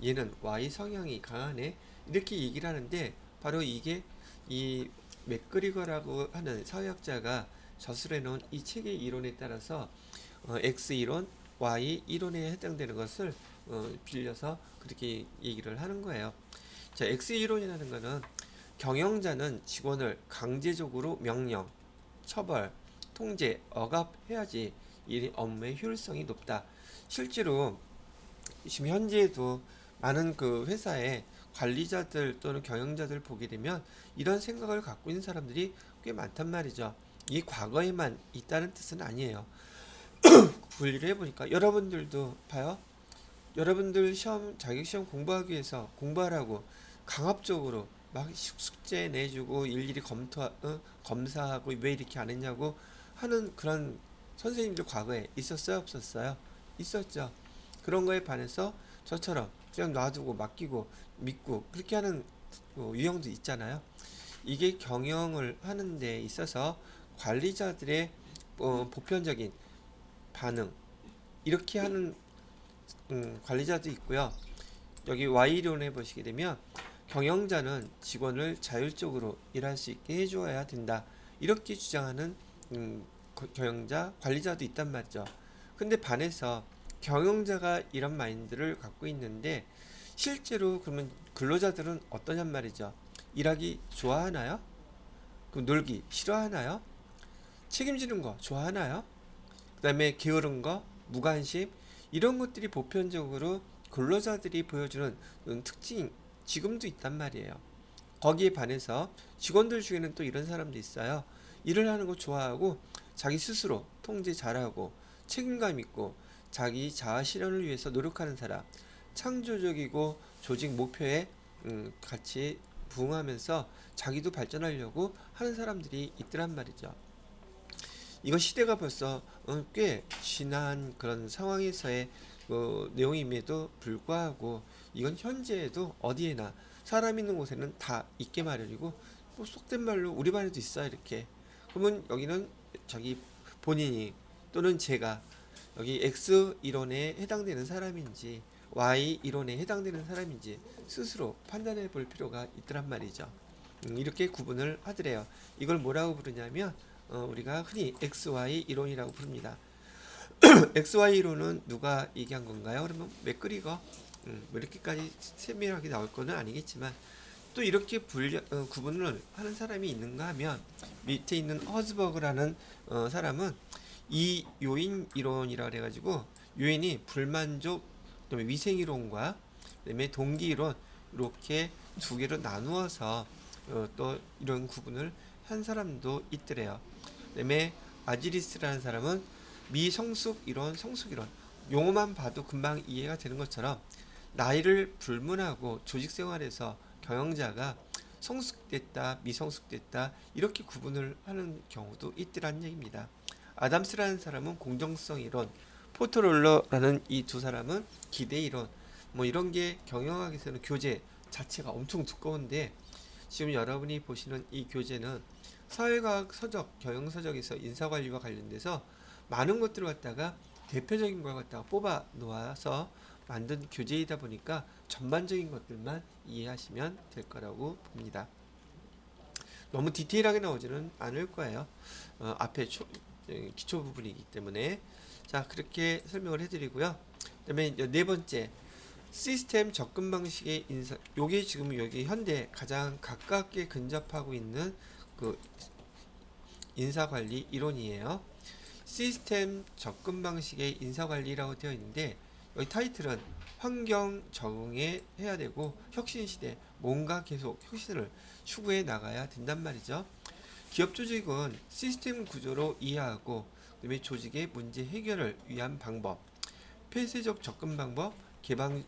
Speaker 1: 얘는 Y 성향이 강하네, 이렇게 얘기를 하는데, 바로 이게 이 맥그리거라고 하는 사회학자가 저술해 놓은 이 책의 이론에 따라서 X 이론, Y 이론에 해당되는 것을 빌려서 그렇게 얘기를 하는 거예요. 자, X 이론이라는 것은 경영자는 직원을 강제적으로 명령, 처벌, 통제, 억압해야지 이 업무의 효율성이 높다. 실제로 지금 현재에도 많은 그 회사의 관리자들 또는 경영자들 보게 되면 이런 생각을 갖고 있는 사람들이 꽤 많단 말이죠. 이 과거에만 있다는 뜻은 아니에요. 분리를 해보니까 여러분들도 봐요. 여러분들 자격시험 공부하기 위해서 공부하라고 강압적으로 막 숙제 내주고 일일이 검사하고 왜 이렇게 안 했냐고 하는 그런 선생님들 과거에 있었어요, 없었어요? 있었죠. 그런 거에 반해서 저처럼 그냥 놔두고 맡기고 믿고 그렇게 하는 유형도 있잖아요. 이게 경영을 하는 데 있어서 관리자들의 보편적인 반응, 이렇게 하는 관리자도 있고요. 여기 Y론에 보시게 되면 경영자는 직원을 자율적으로 일할 수 있게 해주어야 된다, 이렇게 주장하는 경영자, 관리자도 있단 말이죠. 근데 반해서 경영자가 이런 마인드를 갖고 있는데 실제로 그러면 근로자들은 어떠냔 말이죠. 일하기 좋아하나요? 그럼 놀기 싫어하나요? 책임지는 거 좋아하나요? 그 다음에 게으른 거, 무관심, 이런 것들이 보편적으로 근로자들이 보여주는 특징 지금도 있단 말이에요. 거기에 반해서 직원들 중에는 또 이런 사람도 있어요. 일을 하는 거 좋아하고 자기 스스로 통제 잘하고 책임감 있고 자기 자아 실현을 위해서 노력하는 사람, 창조적이고 조직 목표에 같이 부응하면서 자기도 발전하려고 하는 사람들이 있더란 말이죠. 이건 시대가 벌써 꽤 지난 그런 상황에서의 내용임에도 불구하고 이건 현재에도 어디에나 사람 있는 곳에는 다 있게 마련이고 뭐 속된 말로 우리 반에도 있어 이렇게. 그러면 여기는 자기 본인이 또는 제가 여기 X 이론에 해당되는 사람인지 Y 이론에 해당되는 사람인지 스스로 판단해 볼 필요가 있더란 말이죠. 이렇게 구분을 하더래요. 이걸 뭐라고 부르냐면 우리가 흔히 XY 이론이라고 부릅니다. XY 이론은 누가 얘기한 건가요? 그러면 맥그리거. 뭐 이렇게까지 세밀하게 나올 거는 아니겠지만 또 이렇게 구분을 하는 사람이 있는가 하면 밑에 있는 허즈버그라는 사람은 이 요인 이론이라 그래가지고 요인이 불만족, 그다음에 위생 이론과 그다음에 동기 이론 이렇게 두 개로 나누어서 또 이런 구분을 한 사람도 있더래요. 그다음에 아지리스라는 사람은 미성숙 이론, 성숙 이론 용어만 봐도 금방 이해가 되는 것처럼 나이를 불문하고 조직 생활에서 경영자가 성숙됐다, 미성숙됐다 이렇게 구분을 하는 경우도 있더란 얘기입니다. 아담스라는 사람은 공정성 이론, 포토롤러라는 이 두 사람은 기대 이론, 뭐 이런 게 경영학에서는 교재 자체가 엄청 두꺼운데 지금 여러분이 보시는 이 교재는 사회과학 서적, 경영서적에서 인사관리와 관련돼서 많은 것들을 갖다가 대표적인 걸 갖다가 뽑아 놓아서 만든 교재이다 보니까 전반적인 것들만 이해하시면 될 거라고 봅니다. 너무 디테일하게 나오지는 않을 거예요. 앞에 기초 부분이기 때문에. 자, 그렇게 설명을 해드리고요. 그다음에 네 번째, 시스템 접근 방식의 인사. 요게 지금 여기 현대 가장 가깝게 근접하고 있는 그 인사관리 이론이에요. 시스템 접근 방식의 인사관리라고 되어 있는데 여기 타이틀은 환경 적응에 해야 되고 혁신 시대 뭔가 계속 혁신을 추구해 나가야 된단 말이죠. 기업 조직은 시스템 구조로 이해하고 그다음에 조직의 문제 해결을 위한 방법, 폐쇄적 접근 방법, 개방.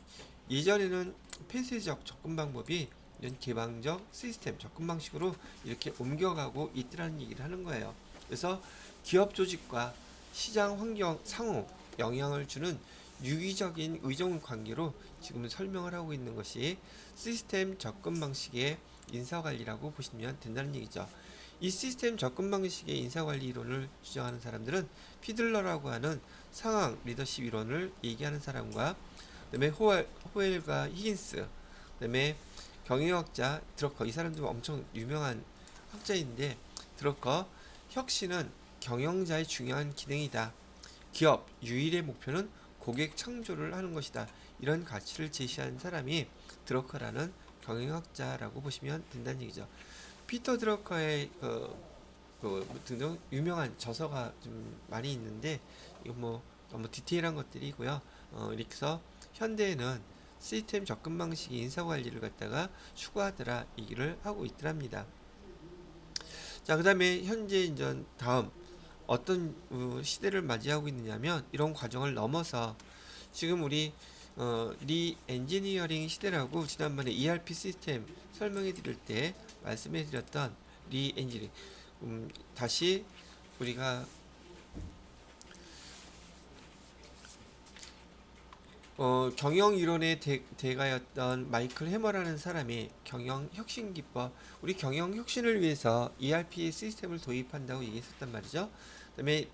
Speaker 1: 예전에는 폐쇄적 접근 방법이 이런 개방적 시스템 접근 방식으로 이렇게 옮겨가고 있더라는 얘기를 하는 거예요. 그래서 기업 조직과 시장 환경 상호 영향을 주는 유기적인 의존 관계로 지금 설명을 하고 있는 것이 시스템 접근 방식의 인사관리라고 보시면 된다는 얘기죠. 이 시스템 접근 방식의 인사관리 이론을 주장하는 사람들은 피들러라고 하는 상황 리더십 이론을 얘기하는 사람과 그다음에 호웰과 히긴스, 그다음에 경영학자 드러커, 이 사람도 엄청 유명한 학자인데 드러커, 혁신은 경영자의 중요한 기능이다. 기업 유일의 목표는 고객 창조를 하는 것이다. 이런 가치를 제시한 사람이 드러커라는 경영학자라고 보시면 된다는 얘기죠. 피터 드러커의 등등 유명한 저서가 좀 많이 있는데 이거 뭐 너무 디테일한 것들이고요. 이렇게 해서 현대에는 시스템 접근 방식의 인사관리를 갖다가 추구하더라 얘기를 하고 있더랍니다. 자, 그 다음에 현재 이제 다음 어떤 시대를 맞이하고 있느냐면 이런 과정을 넘어서 지금 우리 리 엔지니어링 시대라고 지난번에 ERP 시스템 설명해 드릴 때 말씀해 드렸던 리 엔지니어링, 다시 우리가 경영 이론의 대가였던 마이클 해머라는 사람이 경영 혁신 기법, 우리 경영 혁신을 위해서 ERP 시스템을 도입한다고 얘기했었단 말이죠. 그다음에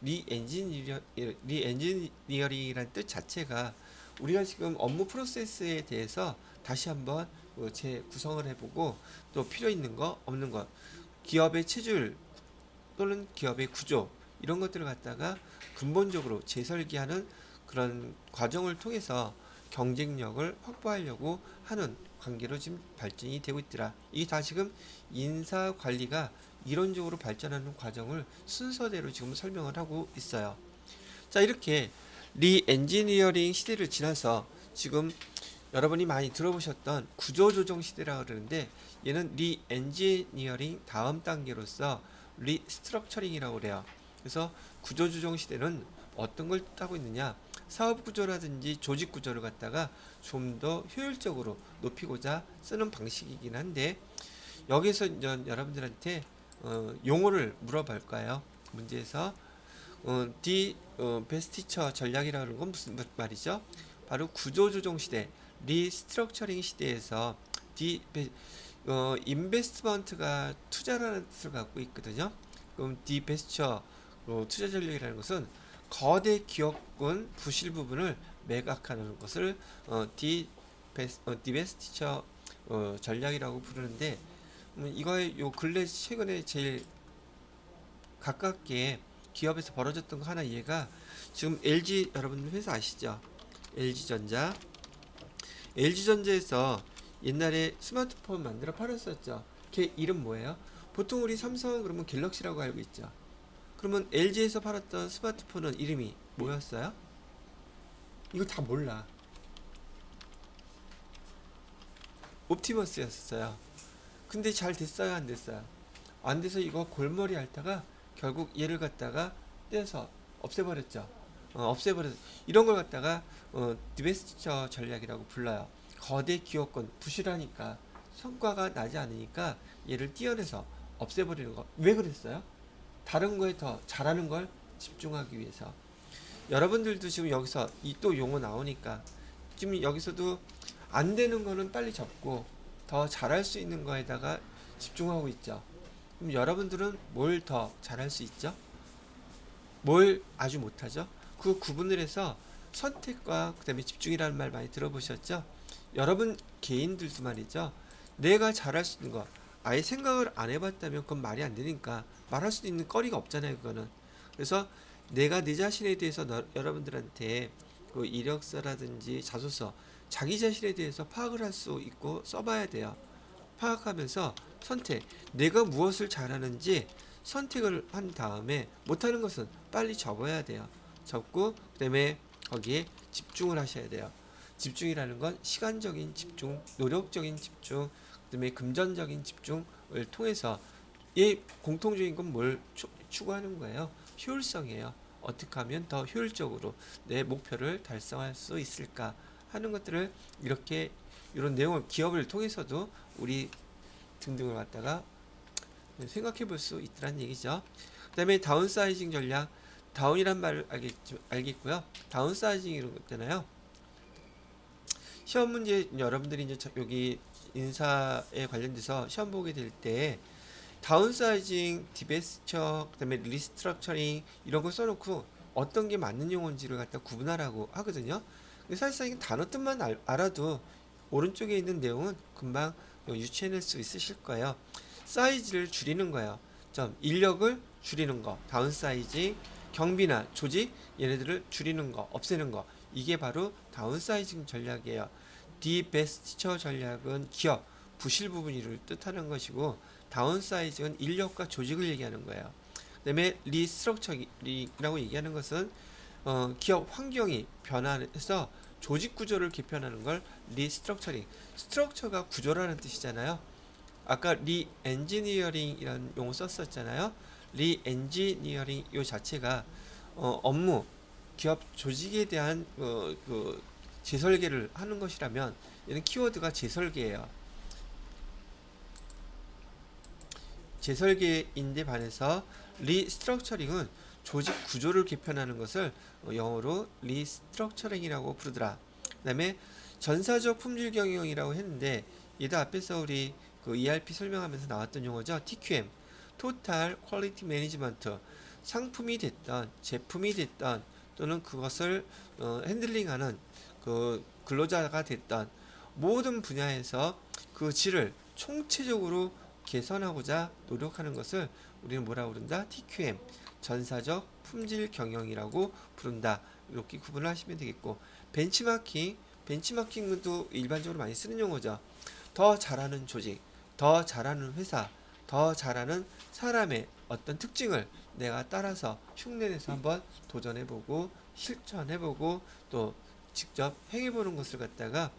Speaker 1: 리엔지니어링이라는 뜻 자체가 우리가 지금 업무 프로세스에 대해서 다시 한번 재구성을 해보고 또 필요 있는 거 없는 것, 기업의 체질 또는 기업의 구조 이런 것들을 갖다가 근본적으로 재설계하는 그런 과정을 통해서 경쟁력을 확보하려고 하는 관계로 지금 발전이 되고 있더라. 이게 다 지금 인사 관리가 이론적으로 발전하는 과정을 순서대로 지금 설명을 하고 있어요. 자, 이렇게 리 엔지니어링 시대를 지나서 지금 여러분이 많이 들어보셨던 구조조정 시대라고 그러는데 얘는 리엔지니어링 다음 단계로서 리스트럭처링이라고 그래요. 그래서 구조조정 시대는 어떤 걸 뜻하고 있느냐, 사업 구조라든지 조직 구조를 갖다가 좀 더 효율적으로 높이고자 쓰는 방식이긴 한데, 여기서 이제 여러분들한테 용어를 물어볼까요? 문제에서 디베스티처 전략이라는 건 무슨 말이죠? 바로 구조조정 시대, 리스트럭처링 시대에서 인베스트먼트가 투자라는 뜻을 갖고 있거든요. 그럼 디베스처 투자 전략이라는 것은 거대 기업군 부실 부분을 매각하는 것을 디베스티처 전략이라고 부르는데, 이거의 요 근래 최근에 제일 가깝게 기업에서 벌어졌던 거 하나 얘가 지금 LG 여러분 회사 아시죠? LG전자. LG전자에서 옛날에 스마트폰 만들어 팔았었죠. 걔 이름 뭐예요? 보통 우리 삼성 그러면 갤럭시라고 알고 있죠. 그러면 LG에서 팔았던 스마트폰은 이름이 뭐였어요? 이거 다 몰라. 옵티머스였어요. 근데 잘 됐어요, 안 됐어요? 안 돼서 이거 골머리 앓다가 결국 얘를 갖다가 떼서 없애버렸죠. 없애버렸. 이런 걸 갖다가 디베스처 전략이라고 불러요. 거대 기업권 부실하니까 성과가 나지 않으니까 얘를 띄어내서 없애버리는 거. 왜 그랬어요? 다른 거에 더 잘하는 걸 집중하기 위해서. 여러분들도 지금 여기서 이 또 용어 나오니까 지금 여기서도 안 되는 거는 빨리 접고 더 잘할 수 있는 거에다가 집중하고 있죠. 그럼 여러분들은 뭘 더 잘할 수 있죠? 뭘 아주 못하죠? 그 구분을 해서 선택과 그 다음에 집중이라는 말 많이 들어보셨죠? 여러분 개인들도 말이죠. 내가 잘할 수 있는 거 아예 생각을 안 해봤다면 그건 말이 안 되니까 말할 수 있는 거리가 없잖아요. 그거는. 그래서 내가 내 자신에 대해서 여러분들한테 그 이력서라든지 자소서 자기 자신에 대해서 파악을 할 수 있고 써봐야 돼요. 파악하면서 선택, 내가 무엇을 잘하는지 선택을 한 다음에 못하는 것은 빨리 접어야 돼요. 접고 그 다음에 거기에 집중을 하셔야 돼요. 집중이라는 건 시간적인 집중, 노력적인 집중, 그 다음에 금전적인 집중을 통해서 이 공통적인 건 뭘 추구하는 거예요? 효율성이에요. 어떻게 하면 더 효율적으로 내 목표를 달성할 수 있을까 하는 것들을 이렇게 이런 내용을 기업을 통해서도 우리 등등을 갖다가 생각해 볼 수 있다는 얘기죠. 그 다음에 다운사이징 전략, 다운이란 말을 알겠고요. 다운사이징 이런 거 있잖아요. 시험 문제 여러분들이 이제 여기 인사에 관련돼서 시험 보게 될 때 다운사이징, 디베스처, 그다음에 리스트럭처링 이런 걸 써놓고 어떤 게 맞는 용어인지를 갖다 구분하라고 하거든요. 근데 사실상 이 단어 뜻만 알아도 오른쪽에 있는 내용은 금방 유추해낼 수 있으실 거예요. 사이즈를 줄이는 거예요. 인력을 줄이는 거, 다운사이징, 경비나 조직 얘네들을 줄이는 거, 없애는 거. 이게 바로 다운사이징 전략이에요. 디베스처 전략은 기업, 부실 부분을 뜻하는 것이고 다운사이징은 인력과 조직을 얘기하는 거예요. 그 다음에 리스트럭처링이라고 얘기하는 것은 기업 환경이 변화해서 조직 구조를 개편하는 걸 리스트럭처링. 스트럭처가 구조라는 뜻이잖아요. 아까 리엔지니어링이라는 용어 썼었잖아요. 리엔지니어링 요 자체가 업무, 기업 조직에 대한 그 재설계를 하는 것이라면 얘는 키워드가 재설계예요. 재설계인데 반해서 리스트럭처링은 조직 구조를 개편하는 것을 영어로 리스트럭처링이라고 부르더라. 그 다음에 전사적 품질 경영이라고 했는데 얘도 앞에서 우리 그 ERP 설명하면서 나왔던 용어죠. TQM, Total Quality Management. 상품이 됐던 제품이 됐던 또는 그것을 핸들링하는 그 근로자가 됐던 모든 분야에서 그 질을 총체적으로 개선하고자 노력하는 것을 우리는 뭐라고 부른다? TQM, 전사적 품질 경영이라고 부른다. 이렇게 구분을 하시면 되겠고, 벤치마킹, 벤치마킹도 일반적으로 많이 쓰는 용어죠. 더 잘하는 조직, 더 잘하는 회사, 더 잘하는 사람의 어떤 특징을 내가 따라서 흉내내서 한번 도전해보고 실천해보고 또 직접 행해보는 것을 갖다가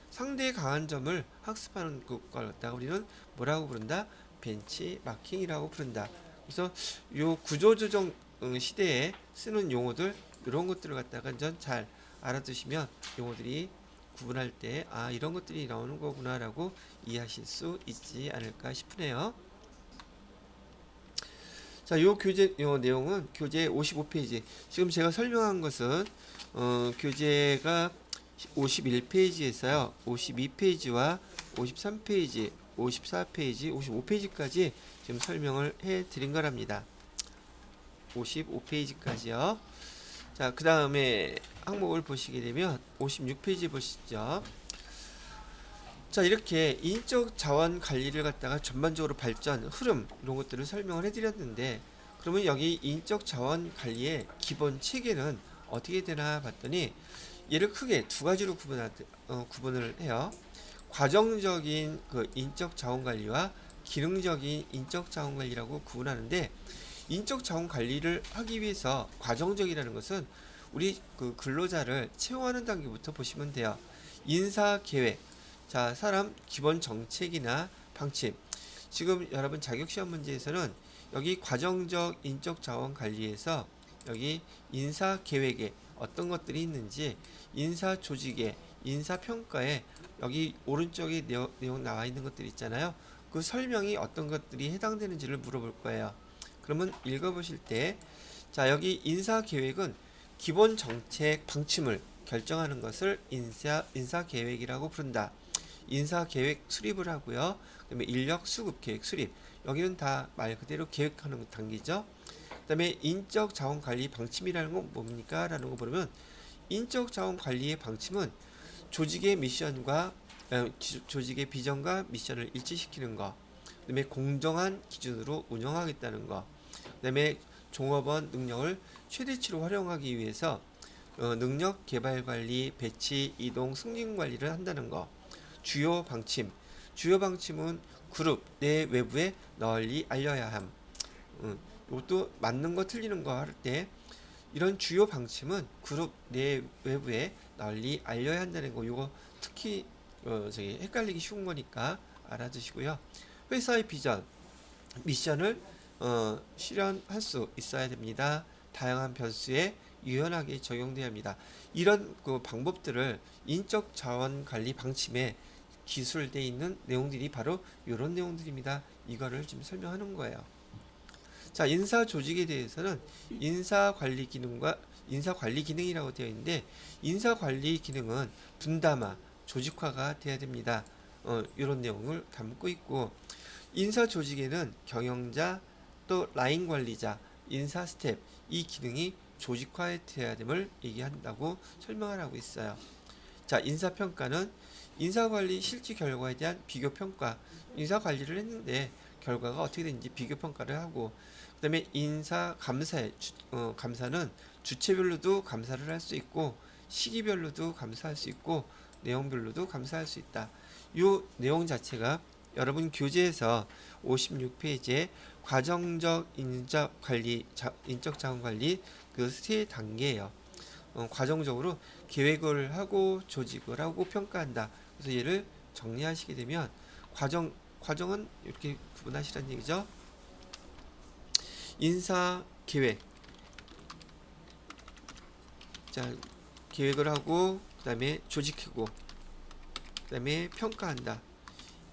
Speaker 1: 상대의 강한 점을 학습하는 걸 갖다가 우리는 뭐라고 부른다? 벤치마킹이라고 부른다. 그래서 요 구조조정 시대에 쓰는 용어들 이런 것들을 갖다가 잘 알아두시면 용어들이 구분할 때 이런 것들이 나오는 거구나라고 이해하실 수 있지 않을까 싶으네요. 자, 요 내용은 교재 55페이지. 지금 제가 설명한 것은 교재가 51페이지에서요. 52페이지와 53페이지, 54페이지, 55페이지까지 지금 설명을 해 드린 거랍니다. 55페이지까지요. 자, 그 다음에 항목을 보시게 되면 56페이지 보시죠. 자, 이렇게 인적 자원 관리를 갖다가 전반적으로 발전, 흐름 이런 것들을 설명을 해드렸는데, 그러면 여기 인적 자원 관리의 기본 체계는 어떻게 되나 봤더니 얘를 크게 두 가지로 구분을 해요. 과정적인 그 인적 자원 관리와 기능적인 인적 자원 관리라고 구분하는데, 인적 자원 관리를 하기 위해서 과정적이라는 것은 우리 그 근로자를 채용하는 단계부터 보시면 돼요. 인사 계획, 자, 사람 기본 정책이나 방침. 지금 여러분 자격시험 문제에서는 여기 과정적 인적 자원 관리에서 여기 인사 계획에 어떤 것들이 있는지, 인사 조직에, 인사 평가에 여기 오른쪽에 내용 나와 있는 것들 있잖아요. 그 설명이 어떤 것들이 해당되는지를 물어볼 거예요. 그러면 읽어보실 때, 자, 여기 인사 계획은 기본 정책 방침을 결정하는 것을 인사 계획이라고 부른다. 인사 계획 수립을 하고요. 그다음에 인력 수급 계획 수립. 여기는 다 말 그대로 계획하는 단계죠. 그다음에 인적 자원 관리 방침이라는 건 뭡니까? 라는 거 보면 인적 자원 관리의 방침은 조직의 미션과 조직의 비전과 미션을 일치시키는 거. 그다음에 공정한 기준으로 운영하겠다는 거. 그다음에 종업원 능력을 최대치로 활용하기 위해서 능력 개발 관리, 배치, 이동, 승진 관리를 한다는 거. 주요 방침은 그룹 내 외부에 널리 알려야 함. 이것도 맞는 거 틀리는 거 할 때 이런 주요 방침은 그룹 내 외부에 널리 알려야 한다는 거. 요거 특히 헷갈리기 쉬운 거니까 알아두시고요. 회사의 비전, 미션을 실현할 수 있어야 됩니다. 다양한 변수에 유연하게 적용돼야 합니다. 이런 그 방법들을 인적 자원 관리 방침에 기술되어 있는 내용들이 바로 이런 내용들입니다. 이거를 지금 설명하는 거예요. 자, 인사 조직에 대해서는 인사 관리 기능이라고 되어 있는데, 인사 관리 기능은 분담화, 조직화가 돼야 됩니다. 이런 내용을 담고 있고, 인사 조직에는 경영자, 또 라인 관리자, 인사 스텝, 이 기능이 조직화돼야 됨을 얘기한다고 설명을 하고 있어요. 자, 인사평가는 인사관리 실질 결과에 대한 비교평가. 인사관리를 했는데 결과가 어떻게 되는지 비교평가를 하고, 그 다음에 감사는 주체별로도 감사를 할 수 있고, 시기별로도 감사할 수 있고, 내용별로도 감사할 수 있다. 이 내용 자체가 여러분 교재에서 56페이지에 과정적 인적 자원 관리 그 세 단계예요. 과정적으로 계획을 하고 조직을 하고 평가한다. 그래서 얘를 정리하시게 되면 과정은 이렇게 구분하시라는 얘기죠. 인사 계획. 자, 계획을 하고 그다음에 조직하고 그다음에 평가한다.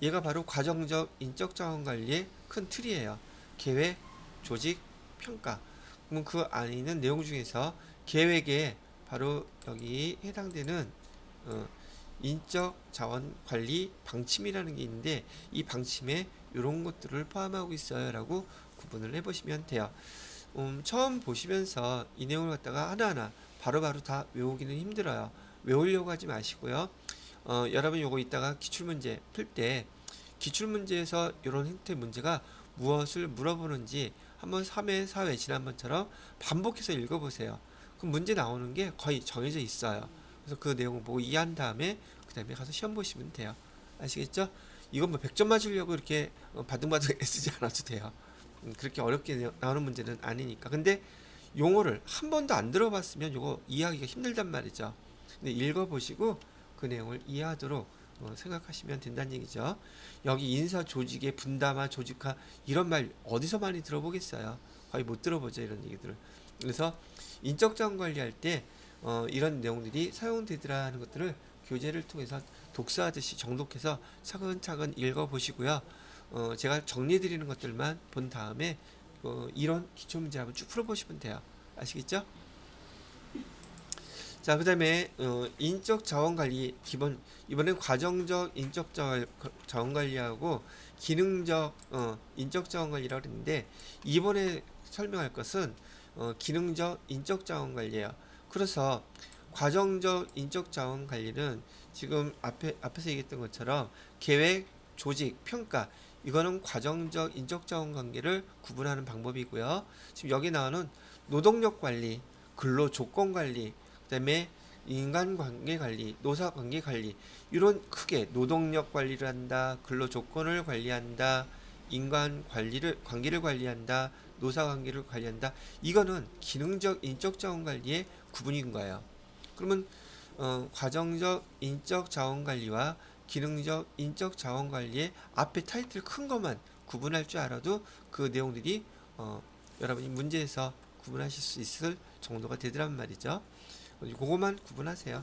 Speaker 1: 얘가 바로 과정적 인적 자원 관리의 큰 틀이에요. 계획, 조직, 평가. 그러면 그 안에 있는 내용 중에서 계획에 바로 여기 해당되는 인적 자원 관리 방침이라는 게 있는데, 이 방침에 이런 것들을 포함하고 있어요 라고 구분을 해보시면 돼요. 처음 보시면서 이 내용을 갖다가 하나하나 바로바로 다 외우기는 힘들어요. 외우려고 하지 마시고요. 여러분 요거 이따가 기출문제 풀 때 기출문제에서 이런 형태의 문제가 무엇을 물어보는지 한번 3회, 4회 지난번처럼 반복해서 읽어보세요. 그럼 문제 나오는 게 거의 정해져 있어요. 그래서 그 내용을 보고 이해한 다음에 그 다음에 가서 시험 보시면 돼요. 아시겠죠? 이건 뭐 100점 맞으려고 이렇게 바둥바둥 애쓰지 않아도 돼요. 그렇게 어렵게 나오는 문제는 아니니까. 근데 용어를 한 번도 안 들어봤으면 이거 이해하기가 힘들단 말이죠. 근데 읽어보시고 그 내용을 이해하도록 생각하시면 된다는 얘기죠. 여기 인사 조직의 분담화, 조직화 이런 말 어디서 많이 들어보겠어요? 거의 못 들어보죠, 이런 얘기들을. 그래서 인적 자원 관리할 때 이런 내용들이 사용되더라 하는 것들을 교재를 통해서 독서하듯이 정독해서 차근차근 읽어보시고요. 제가 정리해드리는 것들만 본 다음에 이론 기초문제 한번 쭉 풀어보시면 돼요. 아시겠죠? 자, 그 다음에 인적 자원 관리 기본, 이번엔 과정적 인적 자원 관리하고 기능적 인적 자원 관리라고 그랬는데, 이번에 설명할 것은 기능적 인적 자원 관리예요. 그래서 과정적 인적 자원 관리는 지금 앞에서 얘기했던 것처럼 계획, 조직, 평가, 이거는 과정적 인적 자원 관계를 구분하는 방법이고요. 지금 여기 나오는 노동력 관리, 근로 조건 관리, 그다음에 인간관계 관리, 노사관계 관리, 이런 크게 노동력 관리를 한다, 근로 조건을 관리한다, 인간 관계를 관리한다, 노사관계를 관리한다. 이거는 기능적 인적 자원 관리의 구분인 거예요. 그러면 과정적 인적 자원 관리와 기능적 인적 자원 관리의 앞에 타이틀 큰 것만 구분할 줄 알아도 그 내용들이 여러분이 문제에서 구분하실 수 있을 정도가 되더란 말이죠. 그것만 구분하세요.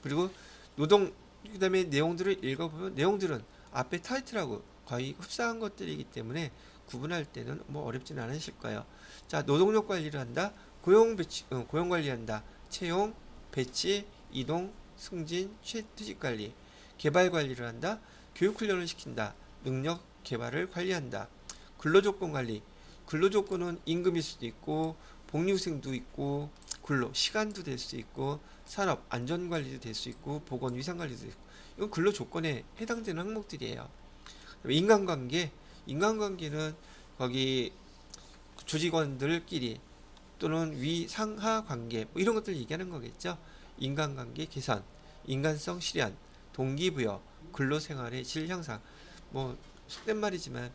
Speaker 1: 그리고 그 다음에 내용들을 읽어보면 내용들은 앞에 타이틀하고 거의 흡사한 것들이기 때문에 구분할 때는 뭐 어렵진 않으실 거예요. 자, 노동력 관리를 한다. 고용 관리한다. 채용, 배치, 이동, 승진, 취직 관리. 개발 관리를 한다. 교육 훈련을 시킨다. 능력 개발을 관리한다. 근로조건 관리. 근로조건은 임금일 수도 있고 복리후생도 있고 근로 시간도 될 수 있고 산업 안전관리도 될 수 있고 보건 위생관리도 있고, 이건 근로조건에 해당되는 항목들이에요. 인간관계는 거기 조직원들끼리 또는 위상하 관계 뭐 이런 것들 얘기하는 거겠죠. 인간관계 개선, 인간성 실현, 동기부여, 근로생활의 질 향상. 뭐 속된 말이지만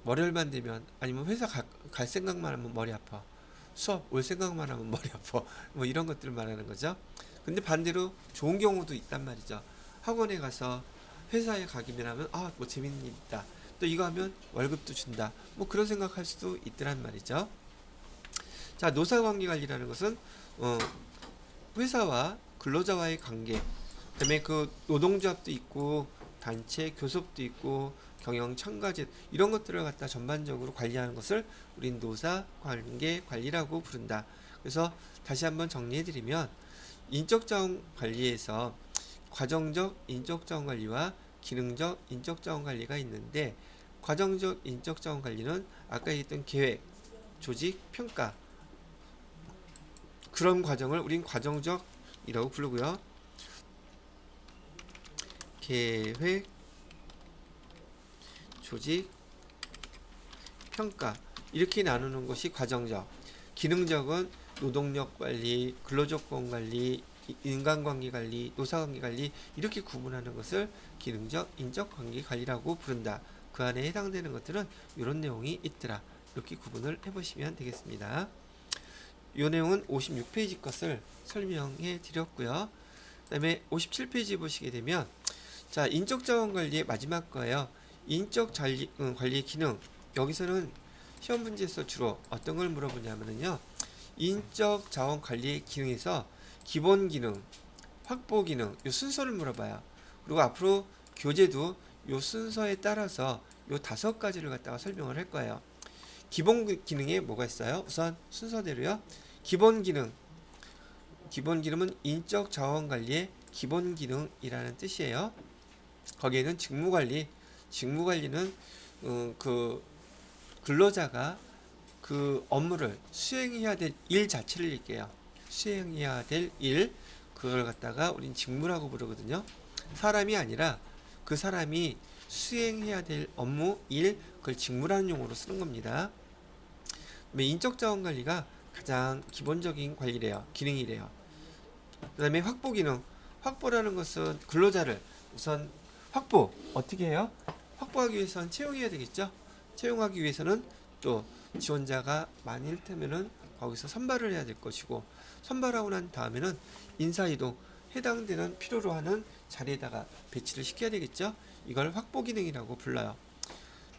Speaker 1: 월요일만 되면 아니면 회사 갈 생각만 하면 머리 아파. 수업 올 생각만 하면 머리 아파. 뭐 이런 것들을 말하는 거죠. 근데 반대로 좋은 경우도 있단 말이죠. 학원에 가서 회사에 가기만 하면 뭐 재밌는 일 있다. 또 이거 하면 월급도 준다. 뭐 그런 생각할 수도 있더란 말이죠. 자, 노사관계 관리라는 것은 회사와 근로자와의 관계, 그다음에 그 노동조합도 있고 단체 교섭도 있고 경영 참가제 이런 것들을 갖다 전반적으로 관리하는 것을 우린 노사관계 관리라고 부른다. 그래서 다시 한번 정리해드리면 인적자원 관리에서 과정적 인적자원 관리와 기능적 인적자원 관리가 있는데, 과정적 인적자원 관리는 아까 얘기했던 계획, 조직, 평가, 그런 과정을 우린 과정적이라고 부르고요. 계획, 조직, 평가 이렇게 나누는 것이 과정적. 기능적은 노동력 관리, 근로조건 관리, 인간관계 관리, 노사관계 관리 이렇게 구분하는 것을 기능적 인적관계 관리라고 부른다. 그 안에 해당되는 것들은 이런 내용이 있더라. 이렇게 구분을 해보시면 되겠습니다. 이 내용은 56페이지 것을 설명해 드렸고요. 그 다음에 57페이지 보시게 되면 자, 인적자원관리의 마지막 거예요. 관리의 기능. 여기서는 시험 문제에서 주로 어떤 걸 물어보냐면요. 인적자원관리의 기능에서 기본 기능, 확보 기능, 이 순서를 물어봐요. 그리고 앞으로 교재도 이 순서에 따라서 이 5가지를 갖다가 설명을 할 거예요. 기본 기능에 뭐가 있어요? 우선 순서대로요. 기본 기능은 인적 자원 관리의 기본 기능이라는 뜻이에요. 거기에는 직무관리는 그 근로자가 그 업무를 수행해야 될 일 자체를 얘기해요. 수행해야 될 일, 그걸 갖다가 우린 직무라고 부르거든요. 사람이 아니라 그 사람이 수행해야 될 업무, 일, 그걸 직무라는 용어로 쓰는 겁니다. 인적자원관리가 가장 기본적인 관리래요. 기능이래요. 그 다음에 확보 기능. 확보라는 것은 근로자를 우선 어떻게 해요? 확보하기 위해서는 채용해야 되겠죠. 채용하기 위해서는 또 지원자가 많이 되면은 거기서 선발을 해야 될 것이고, 선발하고 난 다음에는 인사이동 해당되는 필요로 하는 자리에다가 배치를 시켜야 되겠죠. 이걸 확보 기능이라고 불러요.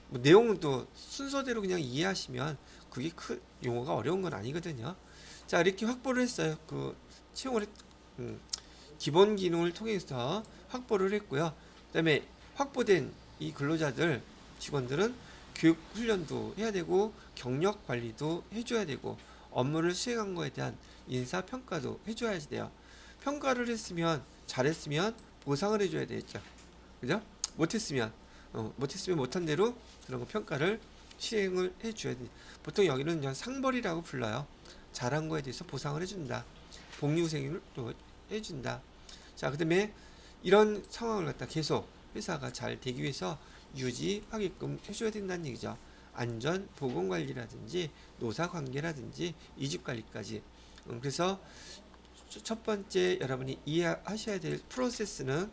Speaker 1: 뭐 내용은 또 순서대로 그냥 이해하시면 그게 큰 용어가 어려운 건 아니거든요. 자, 이렇게 확보를 했어요. 그 채용을 기본 기능을 통해서 확보를 했고요. 그다음에 확보된 이 근로자들 직원들은 교육 훈련도 해야 되고 경력 관리도 해줘야 되고 업무를 수행한 거에 대한 인사 평가도 해줘야지 돼요. 평가를 했으면 잘했으면 보상을 해줘야 되겠죠. 그죠? 못했으면 못한 대로 그런 거 평가를 시행을 해줘야 돼. 보통 여기는 그냥 상벌이라고 불러요. 잘한 거에 대해서 보상을 해준다. 복리후생을 또 해준다. 자, 그다음에 이런 상황을 갖다 계속 회사가 잘 되기 위해서 유지하게끔 해줘야 된다는 얘기죠. 안전 보건 관리라든지 노사 관계라든지 이직 관리까지. 그래서 첫 번째 여러분이 이해하셔야 될 프로세스는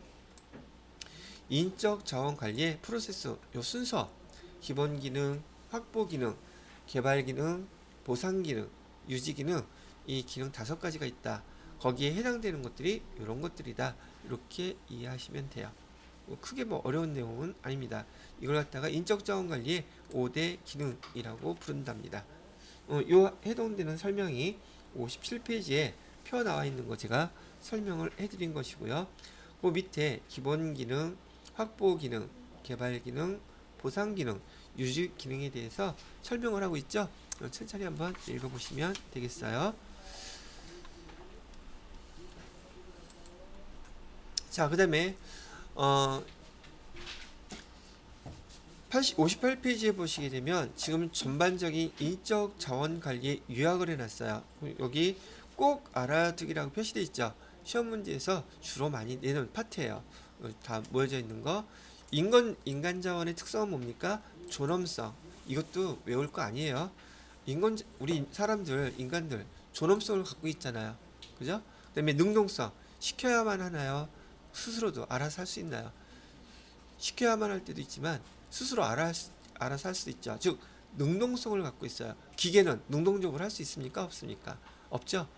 Speaker 1: 인적 자원 관리의 프로세스, 요 순서, 기본 기능, 확보 기능, 개발 기능, 보상 기능, 유지 기능, 이 기능 5가지가 있다. 거기에 해당되는 것들이 이런 것들이다. 이렇게 이해하시면 돼요. 크게 뭐 어려운 내용은 아닙니다. 이걸 갖다가 인적 자원 관리의 5대 기능이라고 부른답니다. 요 해당되는 설명이 57페이지에 표 나와 있는 거 제가 설명을 해드린 것이고요. 그 밑에 기본 기능, 확보 기능, 개발 기능, 보상 기능, 유지 기능에 대해서 설명을 하고 있죠. 천천히 한번 읽어보시면 되겠어요. 자, 그 다음에 58페이지에 보시게 되면 지금 전반적인 인적 자원 관리에 요약을 해놨어요. 여기 꼭 알아두기라고 표시되어 있죠. 시험 문제에서 주로 많이 내는 파트예요. 다 모여져 있는 거. 인간 자원의 특성은 뭡니까? 존엄성. 이것도 외울 거 아니에요. 우리 사람들, 인간들 존엄성을 갖고 있잖아요. 그죠? 그다음에 능동성. 시켜야만 하나요? 스스로도 알아서 할 수 있나요? 시켜야만 할 때도 있지만 스스로 알아서 할 수도 있죠. 즉 능동성을 갖고 있어요. 기계는 능동적으로 할 수 있습니까? 없습니까? 없죠.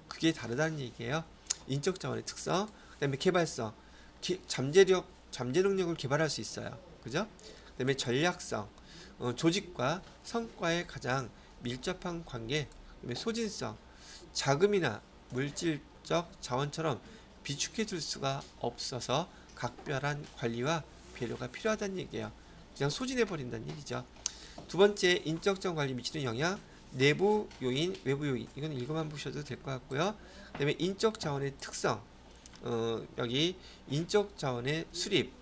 Speaker 1: 그게 다르다는 얘기예요. 인적 자원의 특성, 그다음에 개발성, 잠재 능력을 개발할 수 있어요. 그죠? 그다음에 전략성, 조직과 성과의 가장 밀접한 관계, 그다음에 소진성, 자금이나 물질적 자원처럼 비축해 둘 수가 없어서 각별한 관리와 배려가 필요하다는 얘기예요. 그냥 소진해 버린다는 얘기죠. 두 번째, 인적 자원 관리 미치는 영향, 내부 요인, 외부 요인. 이건 읽어만 보셔도 될 것 같고요. 그다음에 인적 자원의 특성, 여기 인적 자원의 수립,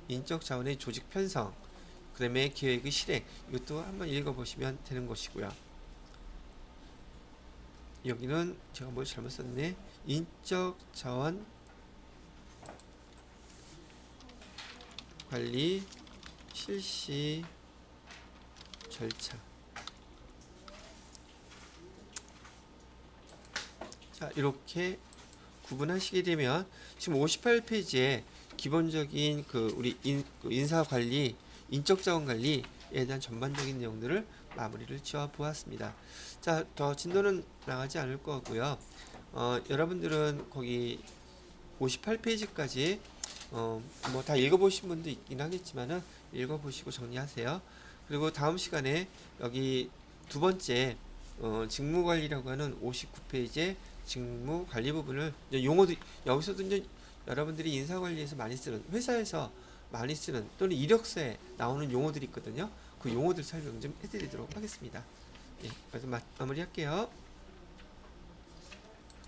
Speaker 1: 인적 자원의 조직 편성, 그다음에 계획의 실행. 이것도 한번 읽어보시면 되는 것이고요. 여기는 제가 뭘 잘못 썼네. 인적 자원 관리 실시 절차. 자, 이렇게 구분하시게 되면 지금 58페이지에 기본적인 우리 인사 관리, 인적 자원 관리에 대한 전반적인 내용들을 마무리를 지어 보았습니다. 자, 더 진도는 나가지 않을 거고요. 여러분들은 거기 58페이지까지 뭐 다 읽어보신 분도 있긴 하겠지만은 읽어보시고 정리하세요. 그리고 다음 시간에 여기 두 번째 직무관리라고 하는 59페이지의 직무관리 부분을 이제 용어도 여기서도 이제 여러분들이 인사관리에서 많이 쓰는, 회사에서 많이 쓰는 또는 이력서에 나오는 용어들이 있거든요. 그 용어들 설명 좀 해드리도록 하겠습니다. 예, 그래서 마무리할게요.